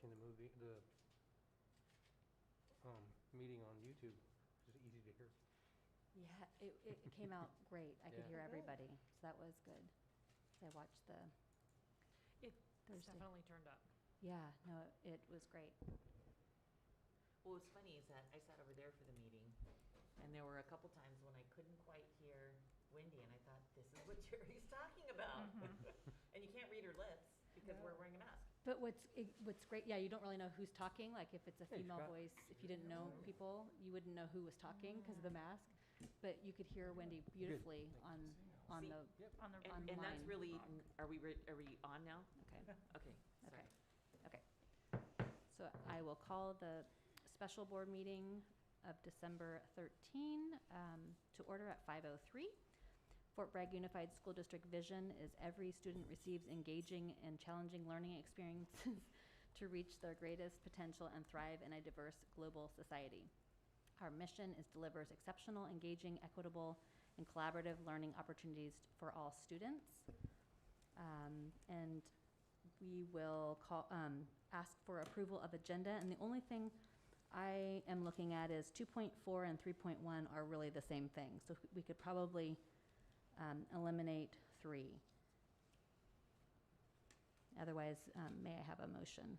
watching the meeting on YouTube. It's just easy to hear. Yeah, it came out great. I could Yeah. hear Good. everybody, so that was good. I watched the It's Thursday. definitely turned up. Yeah, no, it was great. Well, what's funny is that I sat over there for the meeting, and there were a couple times when I couldn't quite hear Wendy, and I thought, this is what Jerry's talking about. And you can't read her lips because No. we're wearing a mask. But what's great, yeah, you don't really know who's talking. Like if it's a Hey, female Scott. voice, if you didn't know people, you wouldn't know who was talking because of the mask. But you could hear Wendy beautifully on See? the. Yep. On the And that's Online. really, are we on now? Okay. Okay, sorry. Okay. So I will call the special board meeting of December 13 to order at 5:03. Fort Bragg Unified School District vision is every student receives engaging and challenging learning experiences to reach their greatest potential and thrive in a diverse global society. Our mission is delivers exceptional, engaging, equitable, and collaborative learning opportunities for all students. And we will ask for approval of agenda. And the only thing I am looking at is 2.4 and 3.1 are really the same thing. So we could probably eliminate 3. Otherwise, may I have a motion?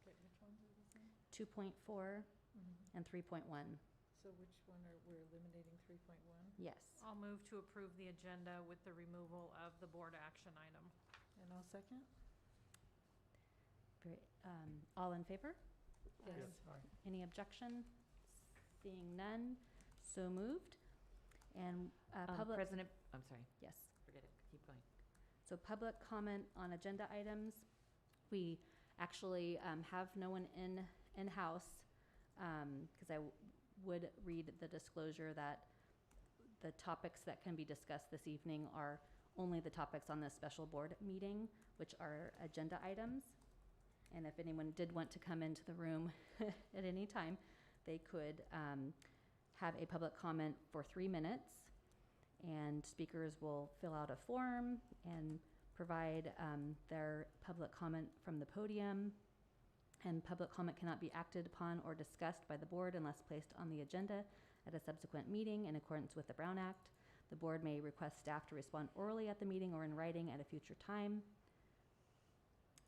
Okay, which ones are the same? 2.4 and 3.1. So which one are, we're eliminating 3.1? Yes. I'll move to approve the agenda with the removal of the board action item. And I'll second? Great. All in favor? Yes. Any objection? Seeing none, so moved. And public. President, I'm sorry, Yes. forget it, keep going. So public comment on agenda items. We actually have no one in-house because I would read the disclosure that the topics that can be discussed this evening are only the topics on this special board meeting, which are agenda items. And if anyone did want to come into the room at any time, they could have a public comment for 3 minutes. And speakers will fill out a form and provide their public comment from the podium. And public comment cannot be acted upon or discussed by the board unless placed on the agenda at a subsequent meeting in accordance with the Brown Act. The board may request staff to respond orally at the meeting or in writing at a future time.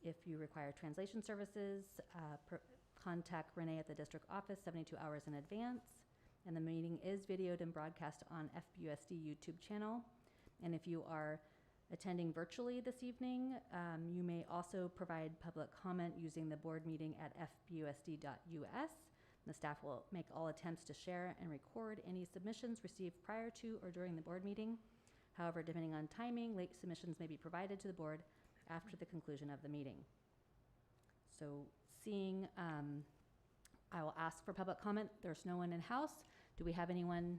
If you require translation services, contact Renee at the district office 72 hours in advance. And the meeting is videoed and broadcast on FBUSD YouTube channel. And if you are attending virtually this evening, you may also provide public comment using the board meeting at fbusd.us. The staff will make all attempts to share and record any submissions received prior to or during the board meeting. However, depending on timing, late submissions may be provided to the board after the conclusion of the meeting. So seeing, I will ask for public comment. There's no one in house. Do we have anyone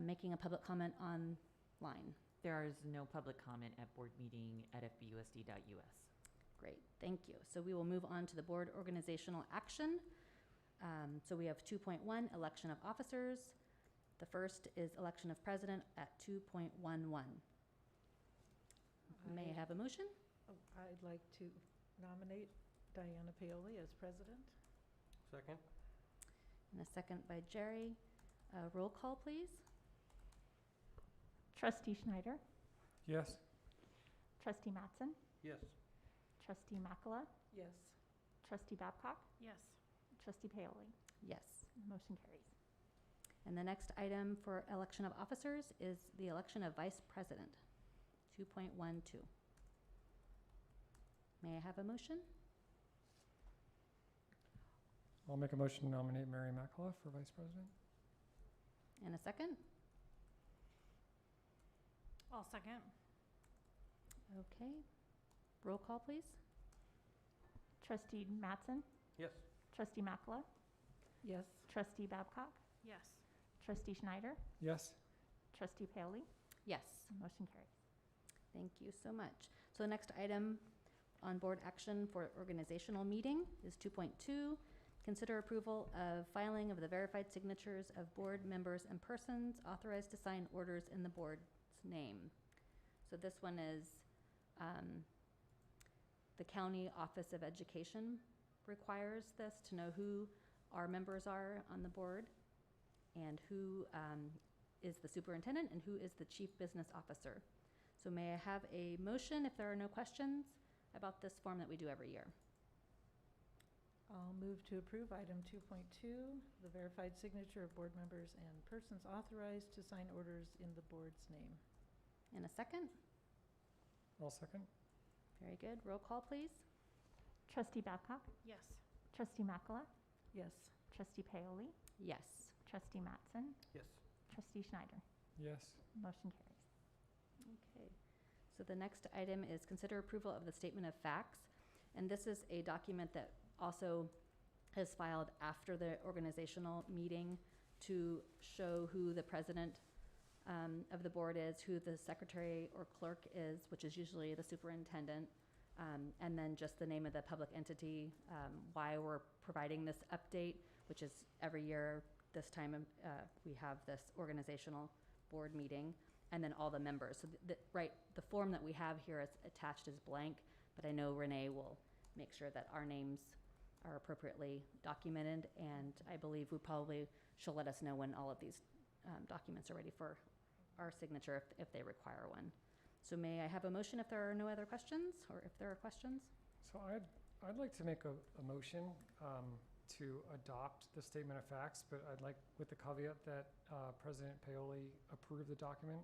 making a public comment online? There is no public comment at board meeting at fbusd.us. Great, thank you. So we will move on to the board organizational action. So we have 2.1, election of officers. The first is election of president at 2.11. May I have a motion? I'd like to nominate Diana Paoli as president. Second? And a second by Jerry. Roll call, please. Trustee Schneider, Yes. Trustee Mattson, Yes. Trustee Makala, Yes. Trustee Babcock, Yes. Trustee Paoli. Yes. Motion carries. And the next item for election of officers is the election of vice president, 2.12. May I have a motion? I'll make a motion to nominate Mary Makala for vice president. And a second? I'll second. Okay. Roll call, please. Trustee Mattson, Yes. Trustee Makala, Yes. Trustee Babcock, Yes. Trustee Schneider, Yes. Trustee Paoli. Yes. Motion carries. Thank you so much. So the next item on board action for organizational meeting is 2.2. Consider approval of filing of the verified signatures of board members and persons authorized to sign orders in the board's name. So this one is the the County Office of Education requires this to know who our members are on the board and who is the superintendent and who is the chief business officer. So may I have a motion if there are no questions about this form that we do every year? I'll move to approve item 2.2, the verified signature of board members and persons authorized to sign orders in the board's name. In a second? I'll second. Very good. Roll call, please. Trustee Babcock? Yes. Trustee Makala? Yes. Trustee Paoli? Yes. Trustee Mattson? Yes. Trustee Schneider? Yes. Motion carries. Okay. So the next item is consider approval of the statement of facts. And this is a document that also is filed after the organizational meeting to show who the president of the board is, who the secretary or clerk is, which is usually the superintendent, and then just the name of the public entity, why we're providing this update, which is every year this time we have this organizational board meeting, and then all the members. So the form that we have here is attached as blank, but I know Renee will make sure that our names are appropriately documented, and I believe she'll let us know when all of these documents are ready for our signature if they require one. So may I have a motion if there are no other questions, or if there are questions? So I'd like to make a motion to adopt the statement of facts, but I'd like with the caveat that President Paoli approve the document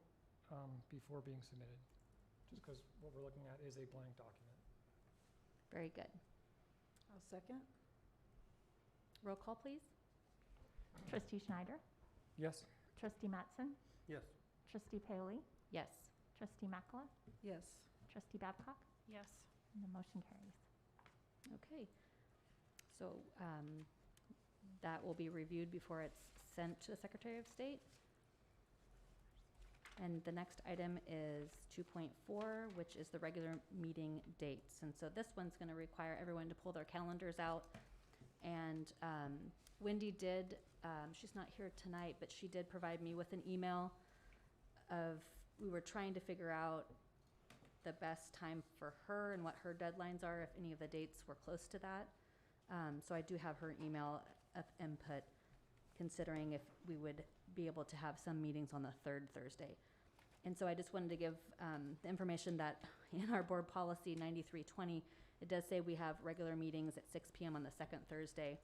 before being submitted, just because what we're looking at is a blank document. Very good. I'll second. Roll call, please. Trustee Schneider? Yes. Trustee Mattson? Yes. Trustee Paoli? Yes. Trustee Makala? Yes. Trustee Babcock? Yes. And the motion carries. Okay. So that will be reviewed before it's sent to the Secretary of State. And the next item is 2.4, which is the regular meeting dates. And so this one's going to require everyone to pull their calendars out. And Wendy did, she's not here tonight, but she did provide me with an email of, we were trying to figure out the best time for her and what her deadlines are, if any of the dates were close to that. So I do have her email of input, considering if we would be able to have some meetings on the third Thursday. And so I just wanted to give the information that in our board policy 9320, it does say we have regular meetings at 6 p.m. on the second Thursday.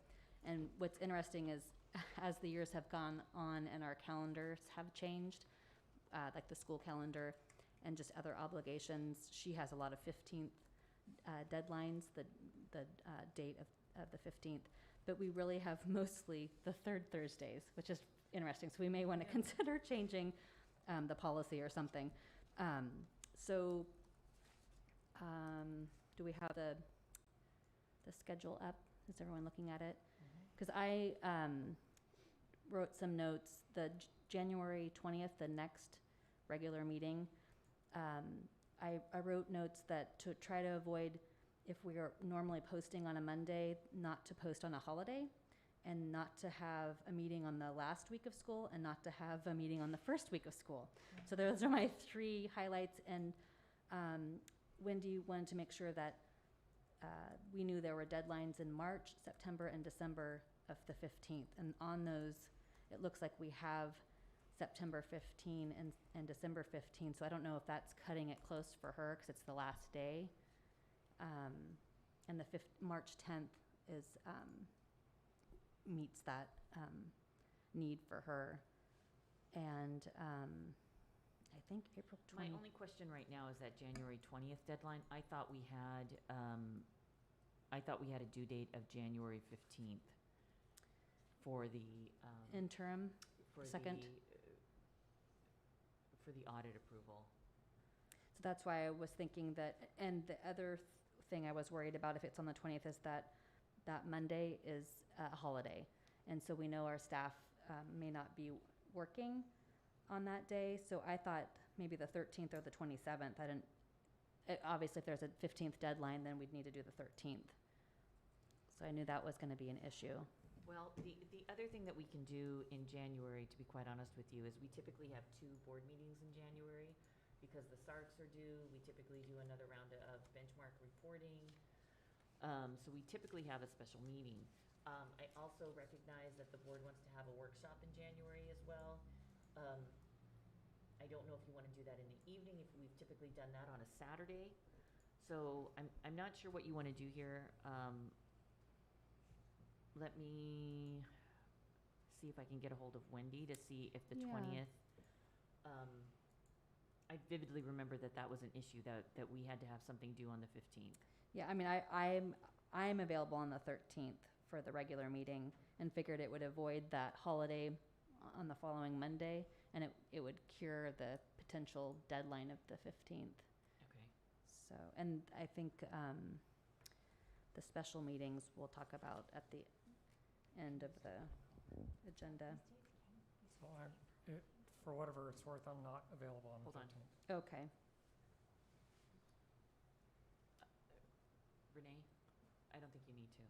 And what's interesting is as the years have gone on and our calendars have changed, like the school calendar and just other obligations, she has a lot of 15th deadlines, the date of the 15th. But we really have mostly the third Thursdays, which is interesting. So we may want to consider changing the policy or something. Do we have the schedule up? Is everyone looking at it? Because I wrote some notes. The January 20th, the next regular meeting, I wrote notes that to try to avoid, if we are normally posting on a Monday, not to post on a holiday, and not to have a meeting on the last week of school, and not to have a meeting on the first week of school. So those are my three highlights, and Wendy wanted to make sure that we knew there were deadlines in March, September, and December of the 15th. And on those, it looks like we have September 15 and December 15. So I don't know if that's cutting it close for her because it's the last day. And the March 10th is meets that need for her. And I think April 20th. My only question right now is that January 20th deadline. I thought we had a due date of January 15th for the Interim, for second. for the audit approval. So that's why I was thinking that, and the other thing I was worried about if it's on the 20th is that Monday is a holiday. And so we know our staff may not be working on that day. So I thought maybe the 13th or the 27th. Obviously if there's a 15th deadline, then we'd need to do the 13th. So I knew that was going to be an issue. Well, the other thing that we can do in January, to be quite honest with you, is we typically have 2 board meetings in January because the SARCs are due. We typically do another round of benchmark reporting. So we typically have a special meeting. I also recognize that the board wants to have a workshop in January as well. I don't know if you want to do that in the evening, if we've typically done that on a Saturday. So I'm not sure what you want to do here. Let me see if I can get a hold of Wendy to see if the Yeah. 20th. I vividly remember that was an issue, that we had to have something due on the 15th. Yeah, I mean, I'm available on the 13th for the regular meeting and figured it would avoid that holiday on the following Monday, and it would cure the potential deadline of the 15th. Okay. So, and I think the special meetings we'll talk about at the end of the agenda. So for whatever it's worth, I'm not available on the Hold on. 13th. Okay. Renee, I don't think you need to.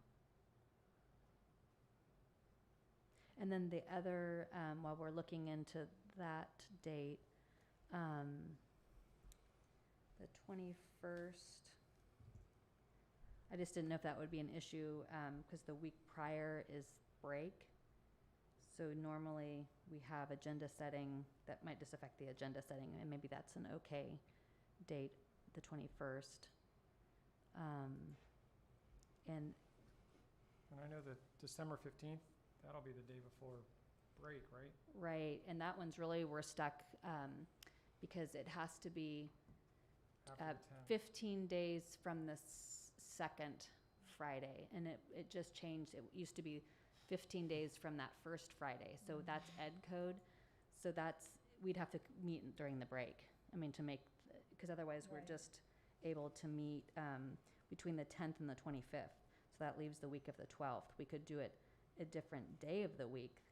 And then the other, while we're looking into that date, the 21st, I just didn't know if that would be an issue, because the week prior is break. So normally we have agenda setting, that might just affect the agenda setting, and maybe that's an okay date, the 21st. And And I know that December 15th, that'll be the day before break, right? right, and that one's really, we're stuck, because it has to be After the 10th. 15 days from the second Friday, and it just changed. It used to be 15 days from that first Friday, so that's ed code. So we'd have to meet during the break. I mean, to make, because otherwise we're Right. just able to meet between the 10th and the 25th. So that leaves the week of the 12th. We could do it a different day of the week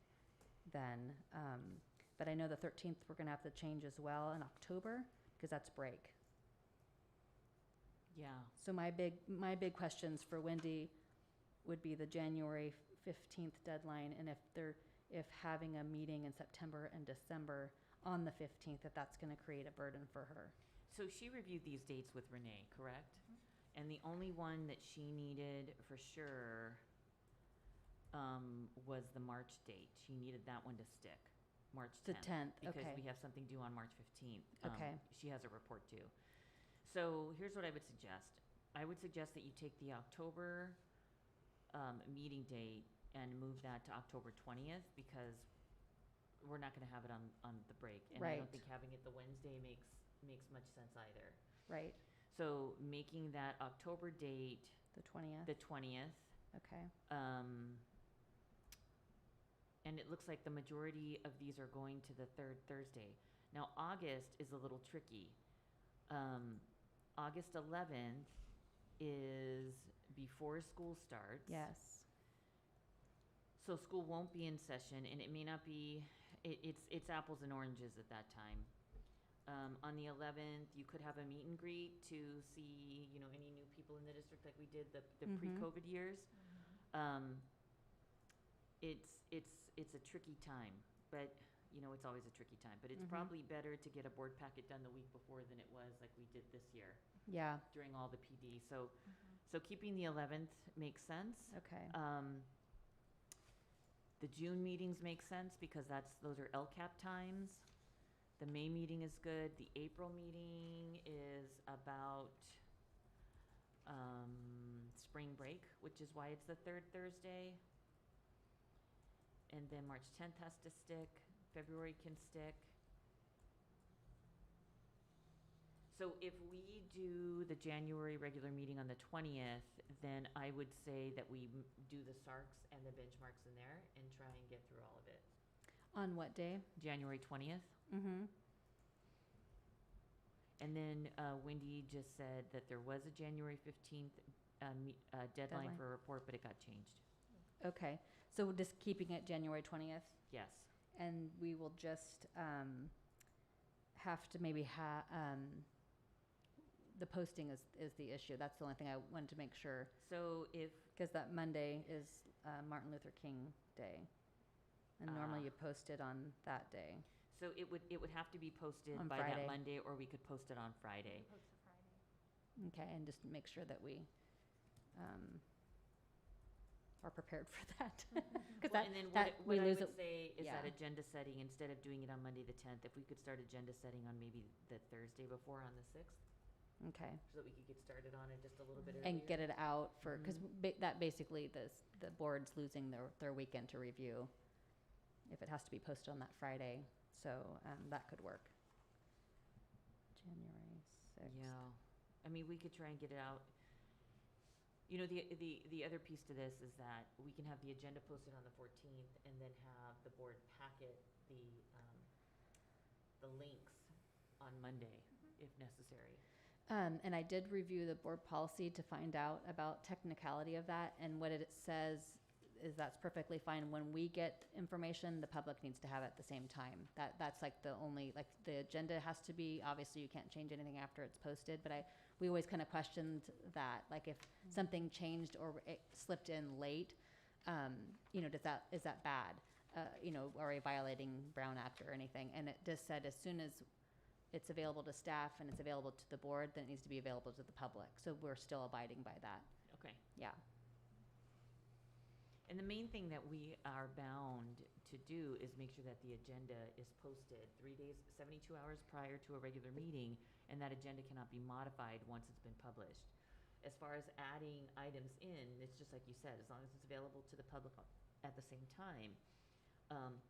then. But I know the 13th, we're going to have to change as well in October, because that's break. Yeah. So my big questions for Wendy would be the January 15th deadline, and if having a meeting in September and December on the 15th, if that's going to create a burden for her. So she reviewed these dates with Renee, correct? And the only one that she needed for sure was the March date. She needed that one to stick, March 10th. The 10th, Because okay. we have something due on March 15th. Okay. She has a report due. So here's what I would suggest. I would suggest that you take the October meeting date and move that to October 20th, because we're not going to have it on the break. And I don't Right. think having it the Wednesday makes much sense either. Right, So making that October date the 20th, the 20th, okay. and it looks like the majority of these are going to the third Thursday. Now, August is a little tricky. August 11th is before school starts. Yes, So school won't be in session, and it may not be, it's apples and oranges at that time. On the 11th, you could have a meet and greet to see, any new people in the district like we did the pre-COVID years. It's a tricky time, but, it's always a tricky time. But it's probably better to get a board packet done the week before than it was like we did this year yeah, during all the PD. So keeping the 11th makes sense. okay. The June meetings make sense because those are LCAP times. The May meeting is good. The April meeting is about spring break, which is why it's the third Thursday. And then March 10th has to stick. February can stick. So if we do the January regular meeting on the 20th, then I would say that we do the SARCs and the benchmarks in there and try and get through all of it. On what day? January 20th. Mm-hmm. And then Wendy just said that there was a January 15th deadline Deadline. for a report, but it got changed. Okay, so we're just keeping it January 20th, Yes. and we will just have to maybe the posting is the issue. That's the only thing I wanted to make sure, So if, because that Monday is Martin Luther King Day, and normally Ah. you post it on that day. So it would have to be posted On by that Friday. Monday, or we could post it on Friday. Post it Friday. Okay, and just make sure that we are prepared for that. Because Well, and then we what I lose would it. say is that yeah. agenda setting, instead of doing it on Monday the 10th, if we could start agenda setting on maybe the Thursday before on the 6th, Okay. so that we could get started on it just a little bit earlier. And get it out for, because Mhm. that basically, the board's losing their weekend to review if it has to be posted on that Friday. So that could work. January 6th. Yeah, I mean, we could try and get it out. You know, the other piece to this is that we can have the agenda posted on the 14th and then have the board packet the links on Monday, if necessary. And I did review the board policy to find out about technicality of that, and what it says is that's perfectly fine. When we get information, the public needs to have it at the same time. That's like the only, like, the agenda has to be, obviously you can't change anything after it's posted, but we always kind of questioned that, like if something changed or it slipped in late, you know, is that bad? You know, are we violating Brown Act or anything? And it just said as soon as it's available to staff and it's available to the board, then it needs to be available to the public. So we're still abiding by that. Okay. Yeah. And the main thing that we are bound to do is make sure that the agenda is posted 3 days, 72 hours prior to a regular meeting, and that agenda cannot be modified once it's been published. As far as adding items in, it's just like you said, as long as it's available to the public at the same time,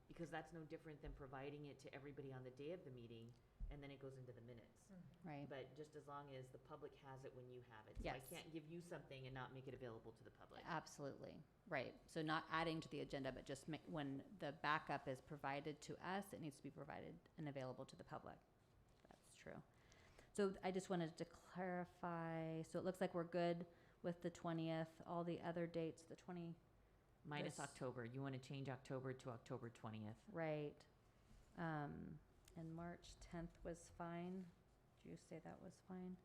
because that's no different than providing it to everybody on the day of the meeting, and then it goes into the minutes. Right. But just as long as the public has it when you have it. So I Yes. can't give you something and not make it available to the public. Absolutely. Right. So not adding to the agenda, but just when the backup is provided to us, it needs to be provided and available to the public. That's true. So I just wanted to clarify, so it looks like we're good with the 20th, all the other dates, the 20, Minus This- October. You want to change October to October 20th. right. And March 10th was fine. Did you say that was fine?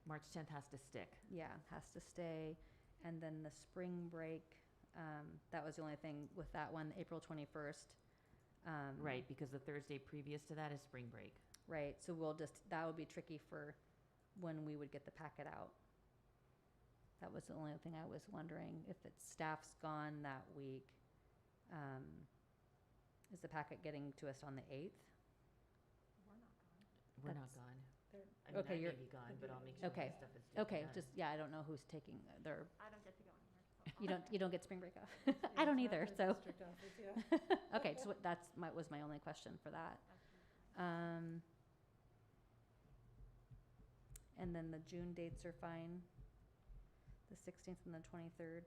March 10th has to stick. Yeah, has to stay. And then the spring break, that was the only thing with that one, April 21st. Right, because the Thursday previous to that is spring break. Right, so that would be tricky for when we would get the packet out. That was the only thing I was wondering, if it's staff's gone that week, is the packet getting to us on the 8th? We're not gone. We're not That's- gone. They're- I mean, Okay, I may you're- be gone, but I'll make sure Okay, my stuff is taken Okay, done. just, yeah, I don't know who's taking their, I don't get to go anywhere. So you don't get spring break off? Yeah, I don't it's not either, the so. district office, yeah. Okay, so was my only question for that. And then the June dates are fine, the 16th and the 23rd.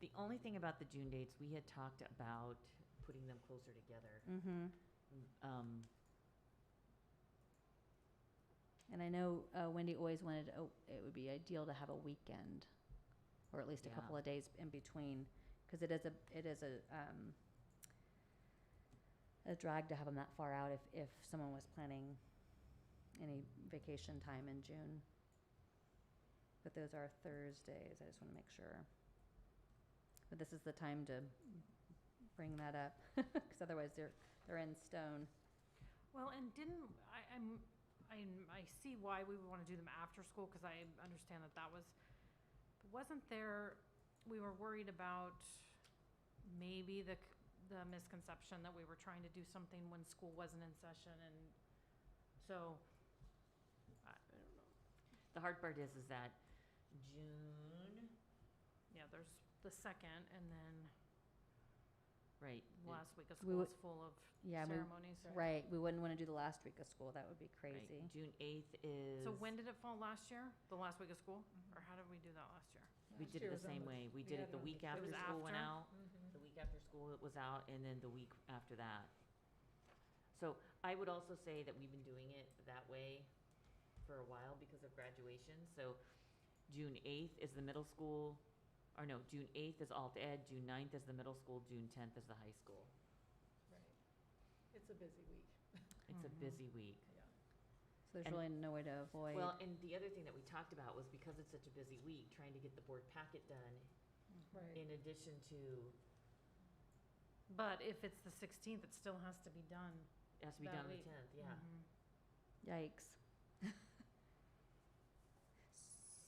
The only thing about the June dates, we had talked about putting them closer together. Mm-hmm. Um, And I know Wendy always wanted, it would be ideal to have a weekend, or at least a couple Yeah. of days in between, because it is a drag to have them that far out if someone was planning any vacation time in June. But those are Thursdays, I just want to make sure. But this is the time to bring that up, because otherwise they're in stone. Well, and I see why we would want to do them after school, because I understand that was, wasn't there, we were worried about maybe the misconception that we were trying to do something when school wasn't in session, and so, I don't know. The hard part is that June, Yeah, there's the second, and then right. last week of We school would- is full of Yeah, ceremonies. right, we wouldn't want to do the last week of school, that would be right. crazy. June 8th is. So when did it fall last year? The last week of school? Or how did we do that last year? We Last did year it was the on same way. We we did had it the on week the after was school went after? out. Mhm. The week after school it was out, and then the week after that. So I would also say that we've been doing it that way for a while because of graduation. So June 8th is the middle school, or no, June 8th is alt ed, June 9th is the middle school, June 10th is the high school. Right. It's a busy week, It's a Mhm. busy week. yeah. So there's And- really no way to avoid. Well, and the other thing that we talked about was because it's such a busy week, trying to get the board packet done Right. in addition to, But if it's the 16th, it still has to be done. It has to be That done on the week. 10th, yeah. Mhm. Yikes.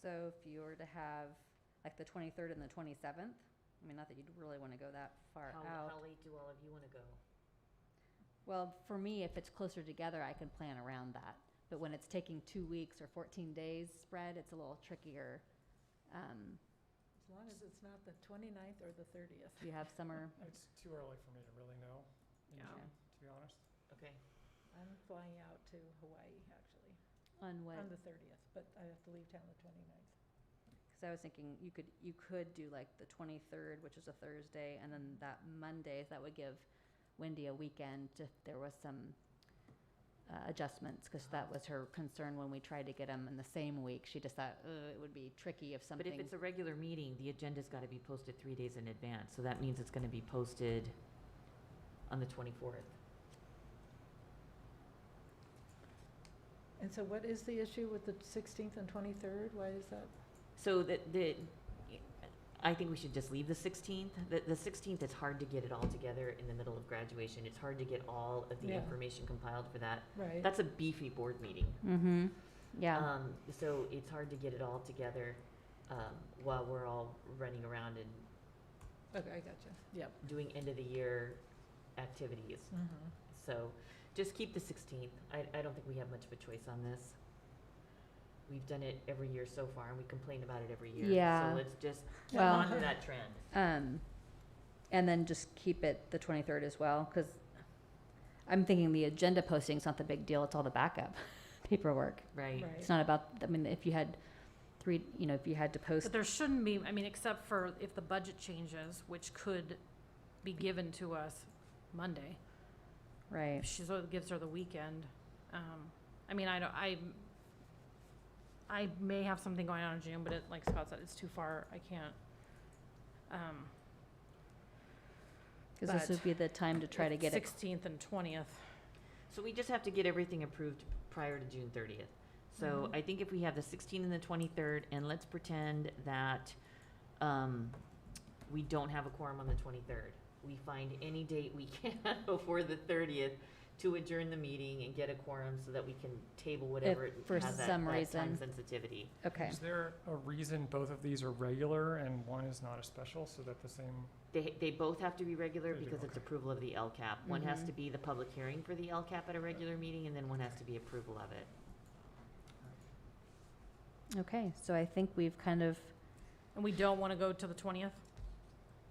So if you were to have like the 23rd and the 27th, I mean, not that you'd really want to go that far out. How late do all of you want to go? Well, for me, if it's closer together, I can plan around that. But when it's taking 2 weeks or 14 days spread, it's a little trickier. As long as it's not the 29th or the 30th. Do you have summer? It's too early for me to really know, in Yeah. June, to be honest. Okay. I'm flying out to Hawaii, actually, On what? on the 30th, but I have to leave town the 29th. Because I was thinking you could do like the 23rd, which is a Thursday, and then that Monday, that would give Wendy a weekend if there was some adjustments, because that was her concern when we tried to get them in the same week. She just thought, it would be tricky if But something. if it's a regular meeting, the agenda's got to be posted 3 days in advance, so that means it's going to be posted on the 24th. And so what is the issue with the 16th and 23rd? Why is that? So I think we should just leave the 16th. The 16th, it's hard to get it all together in the middle of graduation. It's hard to get all of the Yeah. information compiled for that. Right. That's a beefy board meeting. Mm-hmm. Yeah. So it's hard to get it all together while we're all running around and Okay, I gotcha. Yep. doing end of the year activities. Mm-hmm. So just keep the 16th. I don't think we have much of a choice on this. We've done it every year so far, and we complain about it every year. Yeah. So let's just keep Well- on to that trend. And then just keep it the 23rd as well, because I'm thinking the agenda posting's not the big deal. It's all the backup paperwork. Right. Right. It's not about, I mean, if you had if you had to post, But there shouldn't be, I mean, except for if the budget changes, which could be given to us Monday. right. So it gives her the weekend. I mean, I may have something going on in June, but like Scott said, it's too far. I can't. Because this but would be the time to try to get it. 16th and 20th. So we just have to get everything approved prior to June 30th. So Mhm. I think if we have the 16th and the 23rd, and let's pretend that we don't have a quorum on the 23rd. We find any date we can before the 30th to adjourn the meeting and get a quorum so that we can table whatever for has that some time reason. sensitivity. Okay. Is there a reason both of these are regular and one is not a special, so that the same, They both have to be regular They do, because it's okay. approval of the LCAP. One has Mhm. to be the public hearing for the LCAP at a regular meeting, and then one has to be approval of it. Okay. So I think we've kind of, And we don't want to go to the 20th?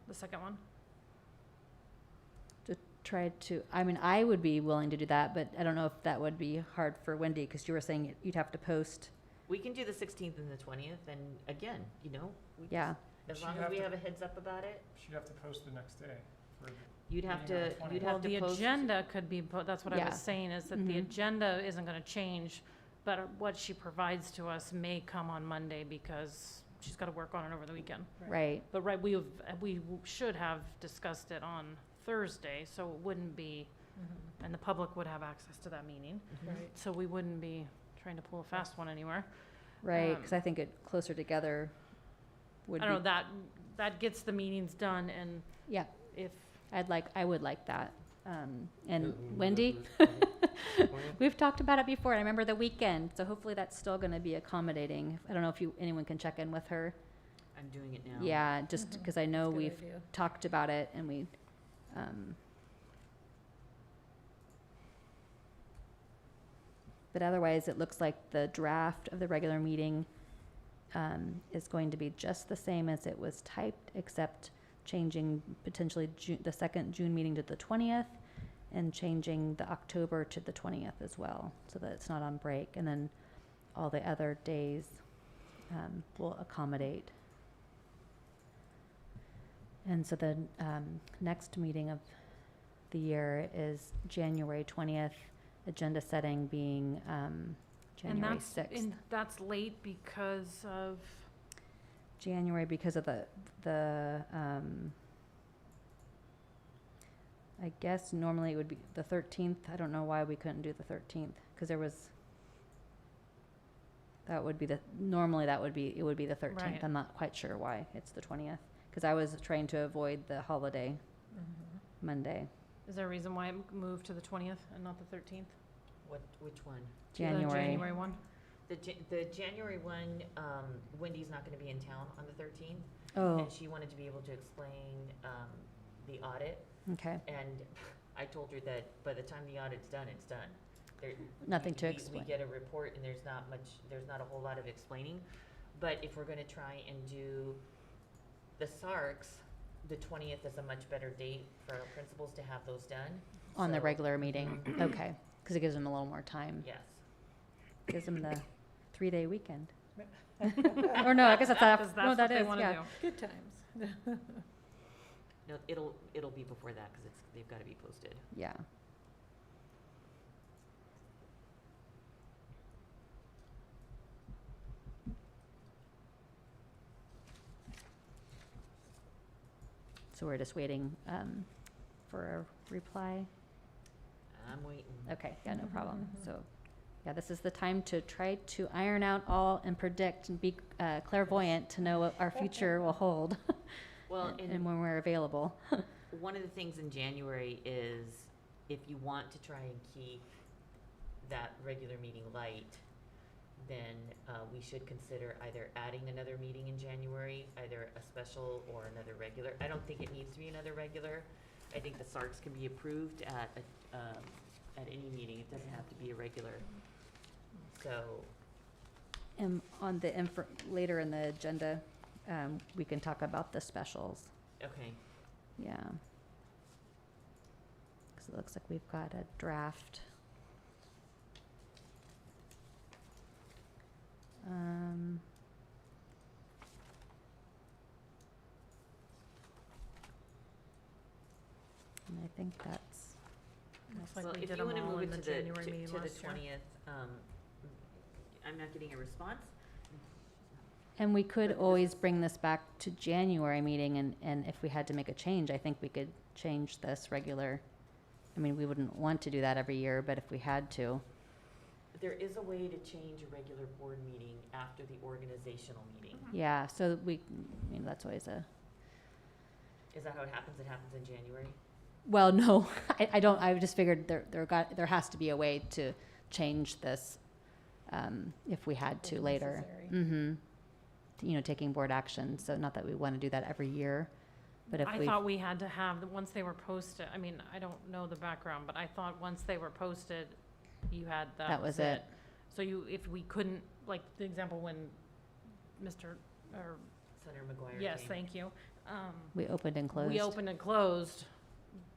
The second one? tried to, I mean, I would be willing to do that, but I don't know if that would be hard for Wendy, because you were saying you'd have to post. We can do the 16th and the 20th, and again, we Yeah. as She'd long as have we to- have a heads up about it, she'd have to post the next day for the, you'd have Meeting on the to, 20th. you'd Well, have to the post. agenda could be, that's what I Yeah. was saying, is that the Mhm. agenda isn't going to change, but what she provides to us may come on Monday because she's got to work on it over the weekend. Right. But we should have discussed it on Thursday, so it wouldn't be, Mhm. and the public would have access to that meeting. Mhm. Right. So we wouldn't be trying to pull a fast one anywhere. Right. Because I think it closer together would be. I don't know, that gets the meetings done, and Yeah. if, I would like that. And Mm, Wendy, Plan? we've talked about it before, and I remember the weekend, so hopefully that's still gonna be accommodating. I don't know if anyone can check in with her. I'm doing it now. Yeah, just Mhm. because I know Good we've idea. talked about it and but otherwise, it looks like the draft of the regular meeting, is going to be just the same as it was typed, except changing potentially the second June meeting to the 20th and changing the October to the 20th as well, so that it's not on break. And then all the other days, will accommodate. And so the next meeting of the year is January 20th, agenda setting being and January 6th. that's late because of, January because of the I guess normally it would be the 13th. I don't know why we couldn't do the 13th, because that would be it would be the 13th. Right. I'm not quite sure why it's the 20th, because I was trying to avoid the holiday Mhm. Monday. Is there a reason why it moved to the 20th and not the 13th? Which one? The January. January one? The January one, Wendy's not gonna be in town on the 13th. Oh, And she wanted to be able to explain, the audit. okay. And I told her that by the time the audit's done, it's done. There- Nothing to we- explain. We get a report and there's not a whole lot of explaining. But if we're gonna try and do the SARCs, the 20th is a much better date for our principals to have those done. On the So, regular meeting, okay, because it gives them a little more time. Yes. Gives them the 3-day weekend. Or no, I guess that's not, Because no, that's that what they is, want to yeah. do. Good times. No, it'll be before that, cause they've gotta be posted. Yeah. So we're just waiting for a reply? I'm waiting. Okay, yeah, no problem. So, yeah, this is the time to try to iron out all and predict and be clairvoyant to know what our future will hold Well, and when we're available. one of the things in January is if you want to try and keep that regular meeting light, then we should consider either adding another meeting in January, either a special or another regular. I don't think it needs to be another regular. I think the SARCs can be approved at any meeting. It doesn't have to be a regular. So, And on the, later in the agenda, we can talk about the specials. okay. Yeah. Because it looks like we've got a draft. And I think that's, Looks like Well, we if did you them wanna all move in it the to the, January meeting to the last year. 20th, I'm not getting a response. and we could But this always is- bring this back to January meeting, and if we had to make a change, I think we could change this regular. I mean, we wouldn't want to do that every year, but if we had to, There is a way to change a regular board meeting after the organizational meeting. yeah, so we, I mean, that's always a, Is that how it happens? It happens in January? well, no, I don't, I just figured there has to be a way to change this, if we had to If later. necessary. Mm-hmm. You know, taking board action, so not that we want to do that every year, but if I we, thought we had to have, once they were posted, I mean, I don't know the background, but I thought once they were posted, you had, that was it. So if we couldn't, like, the example when Mr., or, Senator McGuire yes, came. thank you. we opened and closed, We opened and closed,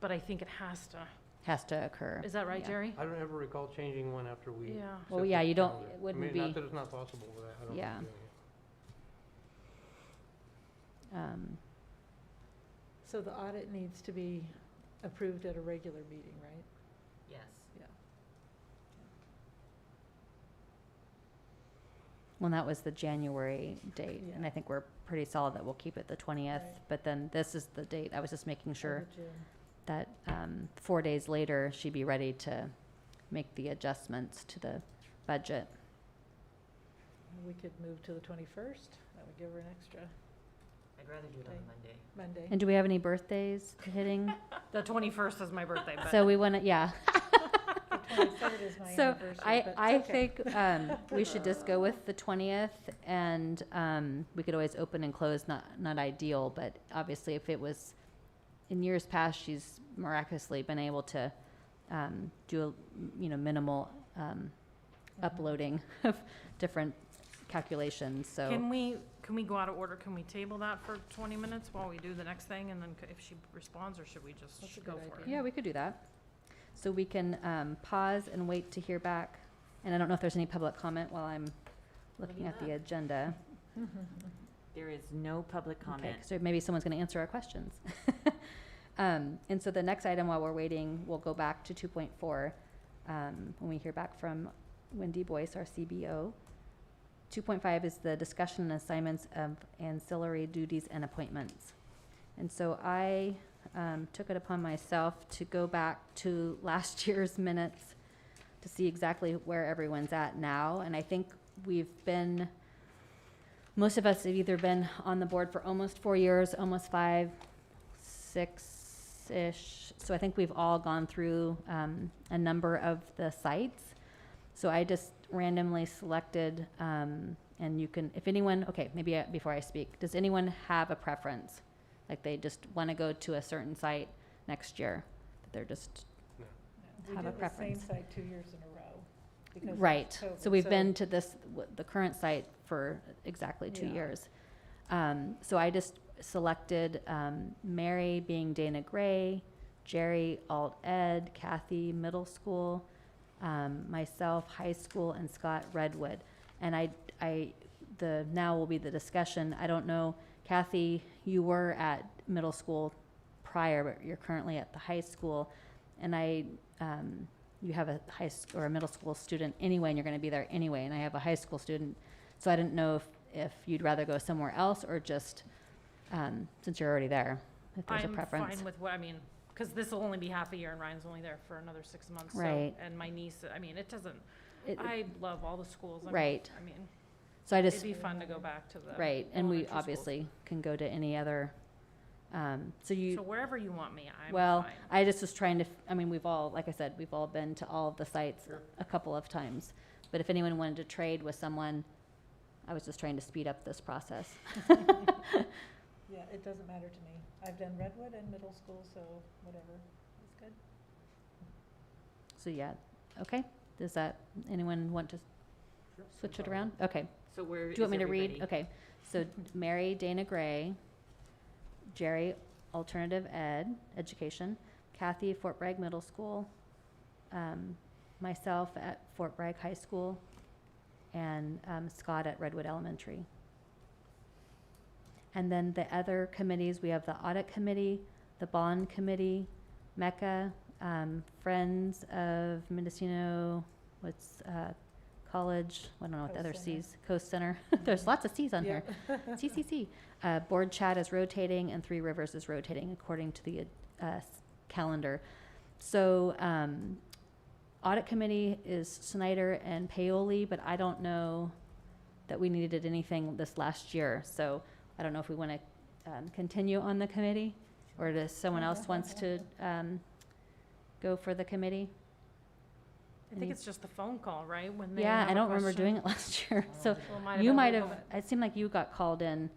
but I think it has to. has to occur. Is that right, Yeah. Jerry? I don't ever recall changing one after we. Yeah. Well, set yeah, the you don't, calendar. it I wouldn't mean, be, not that it's not possible, but I don't Yeah. remember doing it. So the audit needs to be approved at a regular meeting, right? Yes. well, that was the January date, and Yeah. I think we're pretty solid that we'll keep it the 20th, Right. but then this is the date, I was just making sure Of June. that 4 days later, she'd be ready to make the adjustments to the budget. We could move to the 21st. That would give her an extra I'd rather do it on a Okay. Monday. Monday. And do we have any birthdays hitting? The 21st is my birthday, but. So we want to, yeah. The 23rd is my So anniversary, but I it's okay. think we should just go with the 20th, and we could always open and close, not ideal, but obviously if it was, in years past, she's miraculously been able to do, minimal uploading of different calculations, so. Can we go out of order? Can we table that for 20 minutes while we do the next thing? And then if she responds, or should we just That's a go good for it? idea. Yeah, we could do that. So we can pause and wait to hear back. And I don't know if there's any public comment while I'm looking at the agenda. There is no public Okay, comment. so maybe someone's going to answer our questions. And so the next item while we're waiting, we'll go back to 2.4 when we hear back from Wendy Boyce, our CBO. 2.5 is the discussion and assignments of ancillary duties and appointments. And so I took it upon myself to go back to last year's minutes to see exactly where everyone's at now. And I think most of us have either been on the board for almost 4 years, almost 5, 6, 6-ish. So I think we've all gone through a number of the sites. So I just randomly selected, and you can, if anyone, okay, maybe before I speak, does anyone have a preference? Like they just want to go to a certain site next year, but they're just, We have a did the preference. same site 2 years in a row. because of right. So COVID, we've been to this, the current site for exactly 2 Yeah. years. So I just selected Mary being Dana Gray, Jerry Alt Ed, Kathy Middle School, myself High School, and Scott Redwood. And the now will be the discussion. I don't know, Kathy, you were at middle school prior, but you're currently at the high school, and you have a or a middle school student anyway, and you're going to be there anyway. And I have a high school student, so I didn't know if you'd rather go somewhere else or just since you're already there, if there's a preference. I'm fine with what, I mean, because this will only be half a year and Ryan's only there for another 6 months. Right. So, and my niece, I mean, it doesn't, It- I love all the schools. I mean, Right. I mean, So I just it'd be fun to go back to the. right, and we elementary schools. obviously can go to any other. So you So wherever you want me, I'm well, fine. I just was trying to. I mean, we've all, like I said, we've all been to all of the sites Sure. a couple of times. But if anyone wanted to trade with someone, I was just trying to speed up this process. Yeah, it doesn't matter to me. I've done Redwood and middle school, so whatever, it's good. So yeah, okay. Does that anyone want to switch it around? Okay. So where Do you want me is to read? everybody? Okay. So Mary Dana Gray, Jerry Alternative Ed, Education, Kathy Fort Bragg Middle School, myself at Fort Bragg High School, and Scott at Redwood Elementary. And then the other committees, we have the Audit Committee, the Bond Committee, MECA, Friends of Mendocino, College, I don't know what the Coast other Center. C's, Coast Center. There's lots of C's on here. CCC. Board Chat is rotating and Three Rivers is rotating according to the calendar. So Audit Committee is Snyder and Paoli, but I don't know that we needed anything this last year. So I don't know if we want to continue on the committee, or does someone else wants to go for the committee? I think any- it's just the phone call, right? When they Yeah, have I a don't remember question. doing it last year. So Well, you been might way have, over- it seemed like you got called in.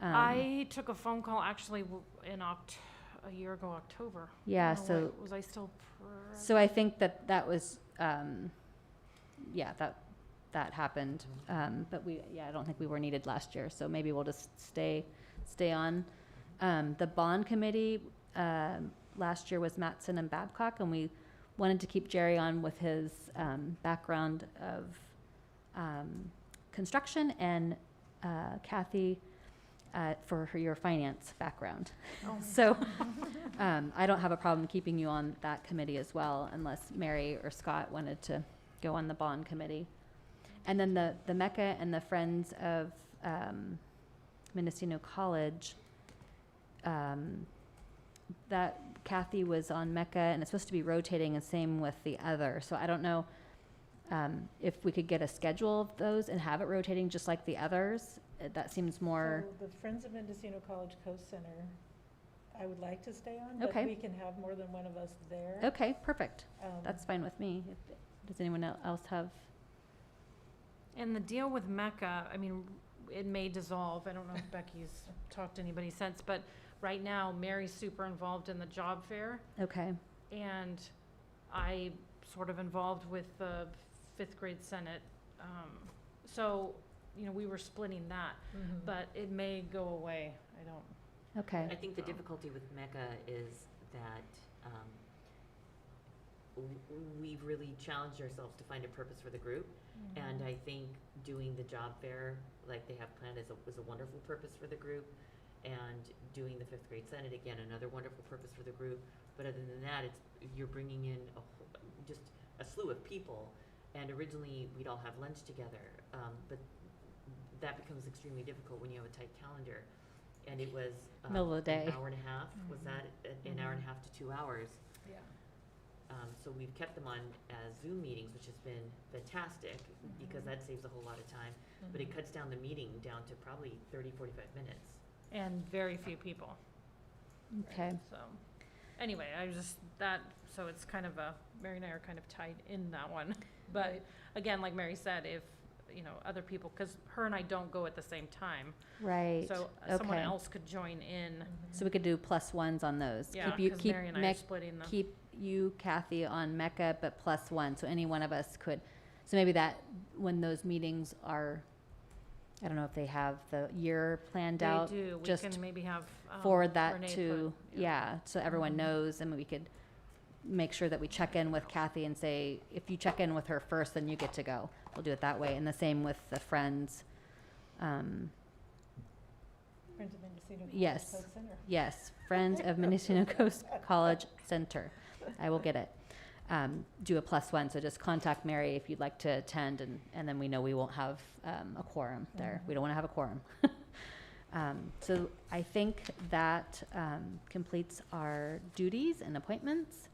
I took a phone call actually in a year ago, October. Yeah, I don't know so, what- Was I still present? so I think that was, yeah, that happened. But I don't think we were needed last year, so maybe we'll just stay on. The bond committee, last year was Mattson and Babcock, and we wanted to keep Jerry on with his background of construction, and Kathy for your finance background. Oh. So I don't have a problem keeping you on that committee as well, unless Mary or Scott wanted to go on the bond committee. And then the MECA and the Friends of Mendocino College, that Kathy was on MECA, and it's supposed to be rotating, and same with the other. So I don't know if we could get a schedule of those and have it rotating just like the others. That seems more, So the Friends of Mendocino College Coast Center, I would like to stay on, but Okay. we can have more than one of us there. okay, perfect. Um, That's fine with me. Does anyone else have? And the deal with Mecca, I mean, it may dissolve. I don't know if Becky's talked to anybody since, but right now, Mary's super involved in the job fair, Okay, and I sort of involved with the fifth grade senate. So, we were splitting that, mhm. but it may go away. I don't. okay, I think the difficulty with Mecca is that we've really challenged ourselves to find a purpose for the group. And I think doing the job fair, like they have planned, is a wonderful purpose for the group. And doing the fifth grade senate, again, another wonderful purpose for the group. But other than that, you're bringing in just a slew of people. And originally, we'd all have lunch together. But that becomes extremely difficult when you have a tight calendar. And it was Middle of the day. an hour and a half. Was that an hour and a half to 2 hours? Yeah. So we've kept them on as Zoom meetings, which has been fantastic, because that saves a whole lot of time. But it cuts down the meeting down to probably 30, 45 minutes. And very few people, okay. so. anyway, I just, so it's kind of Mary and I are kind of tied in that one. But Right. again, like Mary said, if, other people, because her and I don't go at the same time. Right. So someone Okay. else could join in. So we could do +1s on those. Yeah, Keep you, because keep Mary and I are Mec- splitting them. keep you, Kathy, on Mecca, but +1, so any one of us could. So maybe that, when those meetings are, I don't know if they have the year planned out. They do. We just can maybe have forward that Renee to, put- yeah, so everyone Mhm. knows, and we could make sure that we check in with Kathy and say, if you check in with her first, then you get to go. We'll do it that way, and the same with the Friends. Friends of Mendocino Yes. College Center. Yes, Friends of Mendocino Coast College Center. I will get it. Do a +1, so just contact Mary if you'd like to attend, and then we know we won't have a quorum there. We don't want to have a quorum. So I think that completes our duties and appointments.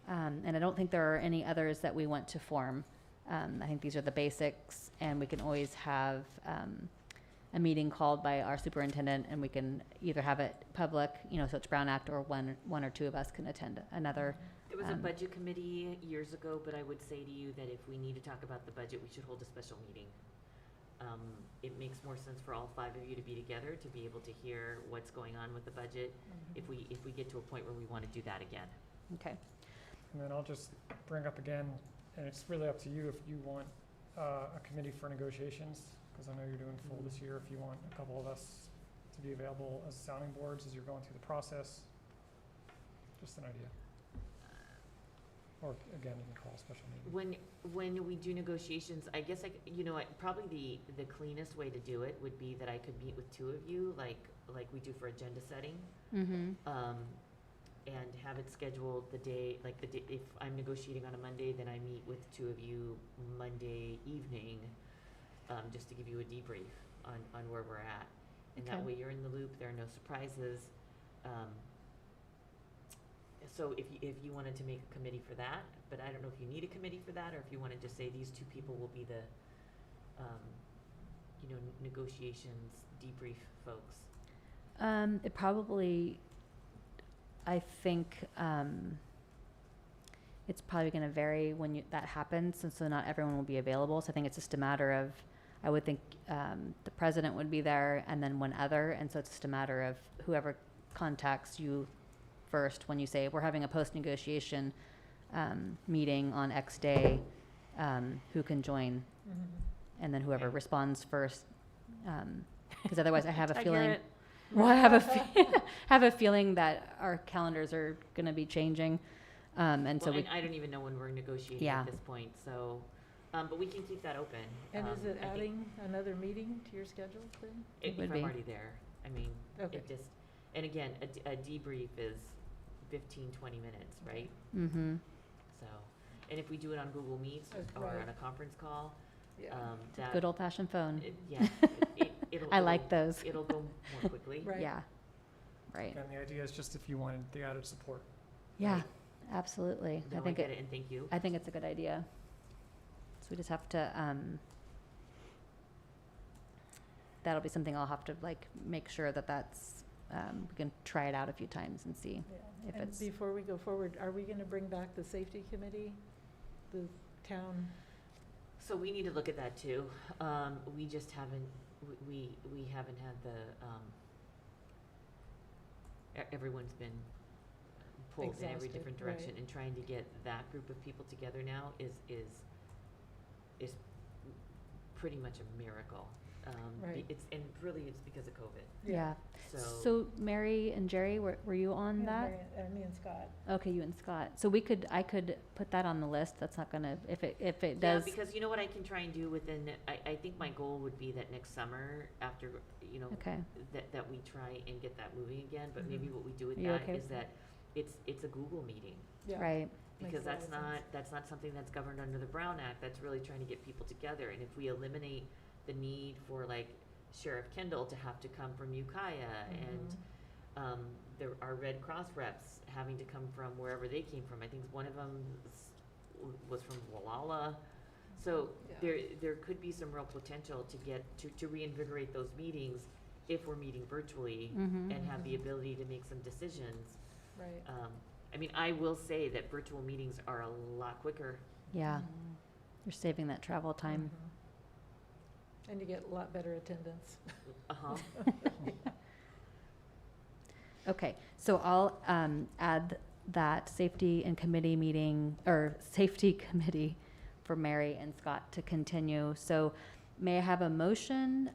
And I don't think there are any others that we want to form. I think these are the basics, and we can always have a meeting called by our superintendent, and we can either have it public, so it's Brown Act, or one or two of us can attend another. There was a Um, budget committee years ago, but I would say to you that if we need to talk about the budget, we should hold a special meeting. It makes more sense for all 5 of you to be together, to be able to hear what's going on with the budget, Mhm. if we get to a point where we want to do that again. Okay. And then I'll just bring up again, and it's really up to you if you want a committee for negotiations, because I know you're doing full this year, if you want a couple of us to be available as sounding boards as you're going through the process. Just an idea. Or again, you can call a special meeting. When we do negotiations, I guess probably the cleanest way to do it would be that I could meet with 2 of you, like we do for agenda setting. Mm-hmm. And have it scheduled the day, if I'm negotiating on a Monday, then I meet with 2 of you Monday evening, just to give you a debrief on where we're at. And that Okay. way you're in the loop, there are no surprises. So if you wanted to make a committee for that, but I don't know if you need a committee for that, or if you want to just say these 2 people will be the, negotiations debrief folks. It probably, I think, it's probably going to vary when that happens, and so not everyone will be available. So I think it's just a matter of, I would think the president would be there, and then one other, and so it's just a matter of whoever contacts you first when you say, we're having a post-negotiation meeting on X day, who can join, Mhm. and then whoever Okay. responds first, because otherwise I have a Tag feeling. Garrett. Well, I have a feeling that our calendars are going to be changing, and so Well, we. and I don't even know when we're negotiating Yeah. at this point, so, but we can keep that open. And is it I think adding another meeting to your schedule then? It would If be. I'm already there, I mean, Okay. it just, and again, a debrief is 15, 20 minutes, right? Mm-hmm. So, and if we do it on Google Meets or Right. on a conference call, Yeah. that. Good old-fashioned phone. It'll. I like those. It'll go more quickly. Right. Yeah. Right. And the idea is just if you wanted the added support. Yeah. Absolutely. No, I get it, and thank you. I think it's a good idea. So we just have to. That'll be something I'll have to make sure that's. We can try it out a few times and see. Yeah. If And it's- before we go forward, are we going to bring back the safety committee, the town? So we need to look at that too. We just haven't, we haven't had the, everyone's been pulled in every Exhausted, different direction, right. and trying to get that group of people together now is pretty much a miracle. Right. And really it's because of COVID, Yeah. so. So Mary and Jerry, were you on Yeah, that? Me and Scott. Okay, you and Scott. So I could put that on the list. That's not gonna, if it Yeah, does. because you know what I can try and do within, I think my goal would be that next summer, after, Okay. that we try and get that moving again, but Mhm. maybe what we do with You that okay is with that it's a Google meeting. Yeah. Right. Because Makes a lot of sense. that's not something that's governed under the Brown Act, that's really trying to get people together, and if we eliminate the need for Sheriff Kendall to have to come from Ukiah, and there are Red Cross reps having to come from wherever they came from. I think one of them was from Wallala. So Yeah. there could be some real potential to get to reinvigorate those meetings if we're meeting virtually Mm-hmm. and have the ability to make some decisions. Right. I mean, I will say that virtual meetings are a lot quicker. Yeah, Mhm. you're saving that travel time. Mhm. And you get a lot better attendance. Uh-huh. Okay, so I'll add that safety and committee meeting, or safety committee for Mary and Scott to continue. So may I have a motion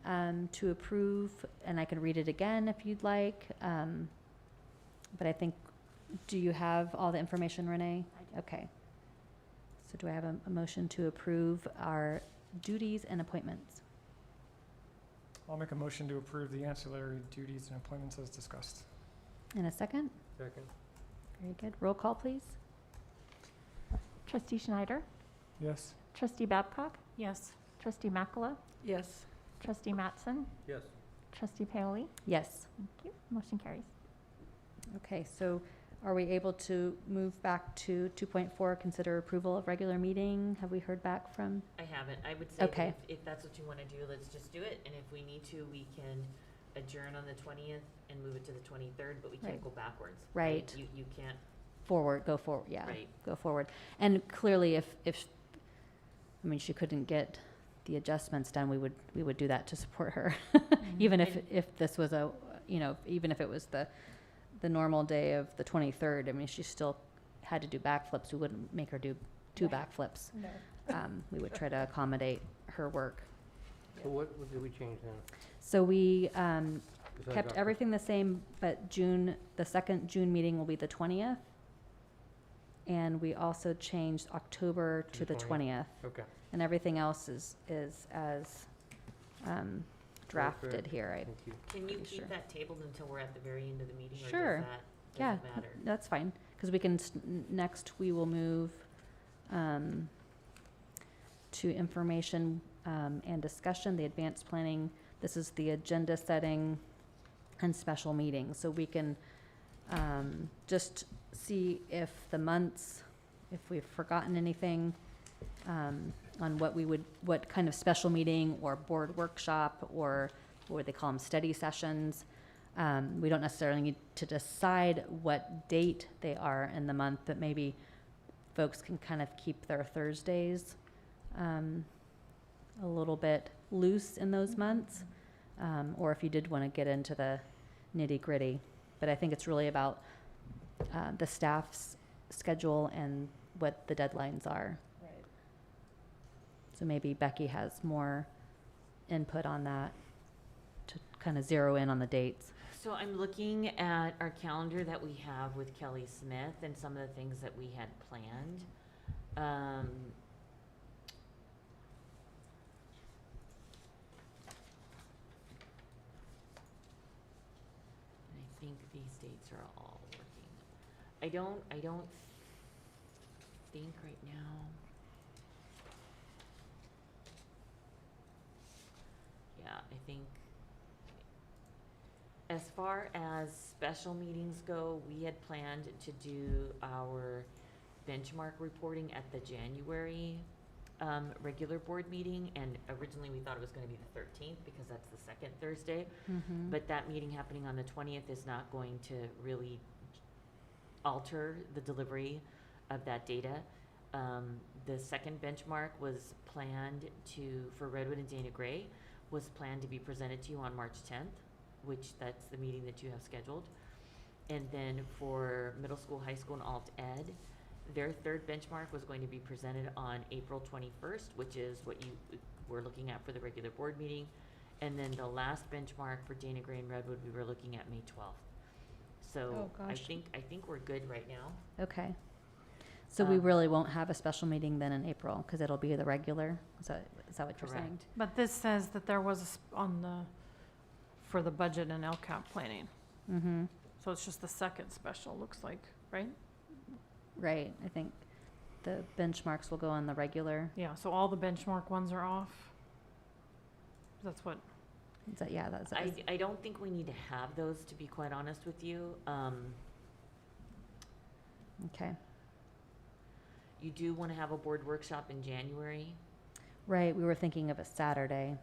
to approve, and I can read it again if you'd like. But I think, do you have all the information, Renee? Okay. So do I have a motion to approve our duties and appointments? I'll make a motion to approve the ancillary duties and appointments as discussed. In a second? Second. Very good. Roll call, please. Trustee Schneider, Yes. Trustee Babcock, Yes. Trustee Makula, Yes. Trustee Mattson, Yes. Trustee Paoli. Yes. Thank you. Motion carries. Okay, so are we able to move back to 2.4, consider approval of regular meeting? Have we heard back from? I haven't. I would say that Okay. if that's what you want to do, let's just do it. And if we need to, we can adjourn on the 20th and move it to the 23rd, but we can't Right. go backwards. Right. You can't, Go forward, yeah. right. Go forward. And clearly, if, I mean, she couldn't get the adjustments done, we would do that to support her. Even if this was even if it was the normal day of the 23rd, I mean, she still had to do backflips. We wouldn't make her do two Right. backflips. No. We would try to accommodate her work. So what did we change then? So we Besides kept October? everything the same, but the second June meeting will be the 20th. And we also changed October To to the the 20th. Okay. And everything else is as drafted correct. here. Thank you. Can you Pretty keep sure. that tabled until we're at the very end of the meeting? Sure. Or does Yeah, that matter? that's fine, because we can, next we will move to information and discussion, the advanced planning. This is the agenda setting and special meetings. So we can just see if the months, if we've forgotten anything on what kind of special meeting or board workshop, or what would they call them, study sessions. We don't necessarily need to decide what date they are in the month, but maybe folks can kind of keep their Thursdays a little bit loose in those months, or if you did want to get into the nitty-gritty. But I think it's really about the staff's schedule and what the deadlines are. Right. So maybe Becky has more input on that to kind of zero in on the dates. So I'm looking at our calendar that we have with Kelly Smith and some of the things that we had planned. I think these dates are all working. I don't think right now. Yeah, I think as far as special meetings go, we had planned to do our benchmark reporting at the January regular board meeting, and originally we thought it was gonna be the 13th because that's the second Thursday. But that meeting happening on the 20th is not going to really alter the delivery of that data. The second benchmark was planned for Redwood and Dana Gray, was planned to be presented to you on March 10th, which that's the meeting that you have scheduled. And then for middle school, high school, and alt ed, their third benchmark was going to be presented on April 21st, which is what you were looking at for the regular board meeting. And then the last benchmark for Dana Gray and Redwood, we were looking at May 12th. So Oh, I gosh. think we're good right now. Okay. So we Um, really won't have a special meeting then in April, because it'll be the regular? Is that what you're saying? Correct. But this says that there was for the budget and LCAP planning. Mm-hmm. So it's just the second special, looks like, right? Right, I think the benchmarks will go on the regular. Yeah, so all the benchmark ones are off. That's what, Is that, yeah, that's, I don't think we need to have those, to be quite honest with you. okay. You do want to have a board workshop in January. Right, we were thinking of a Saturday,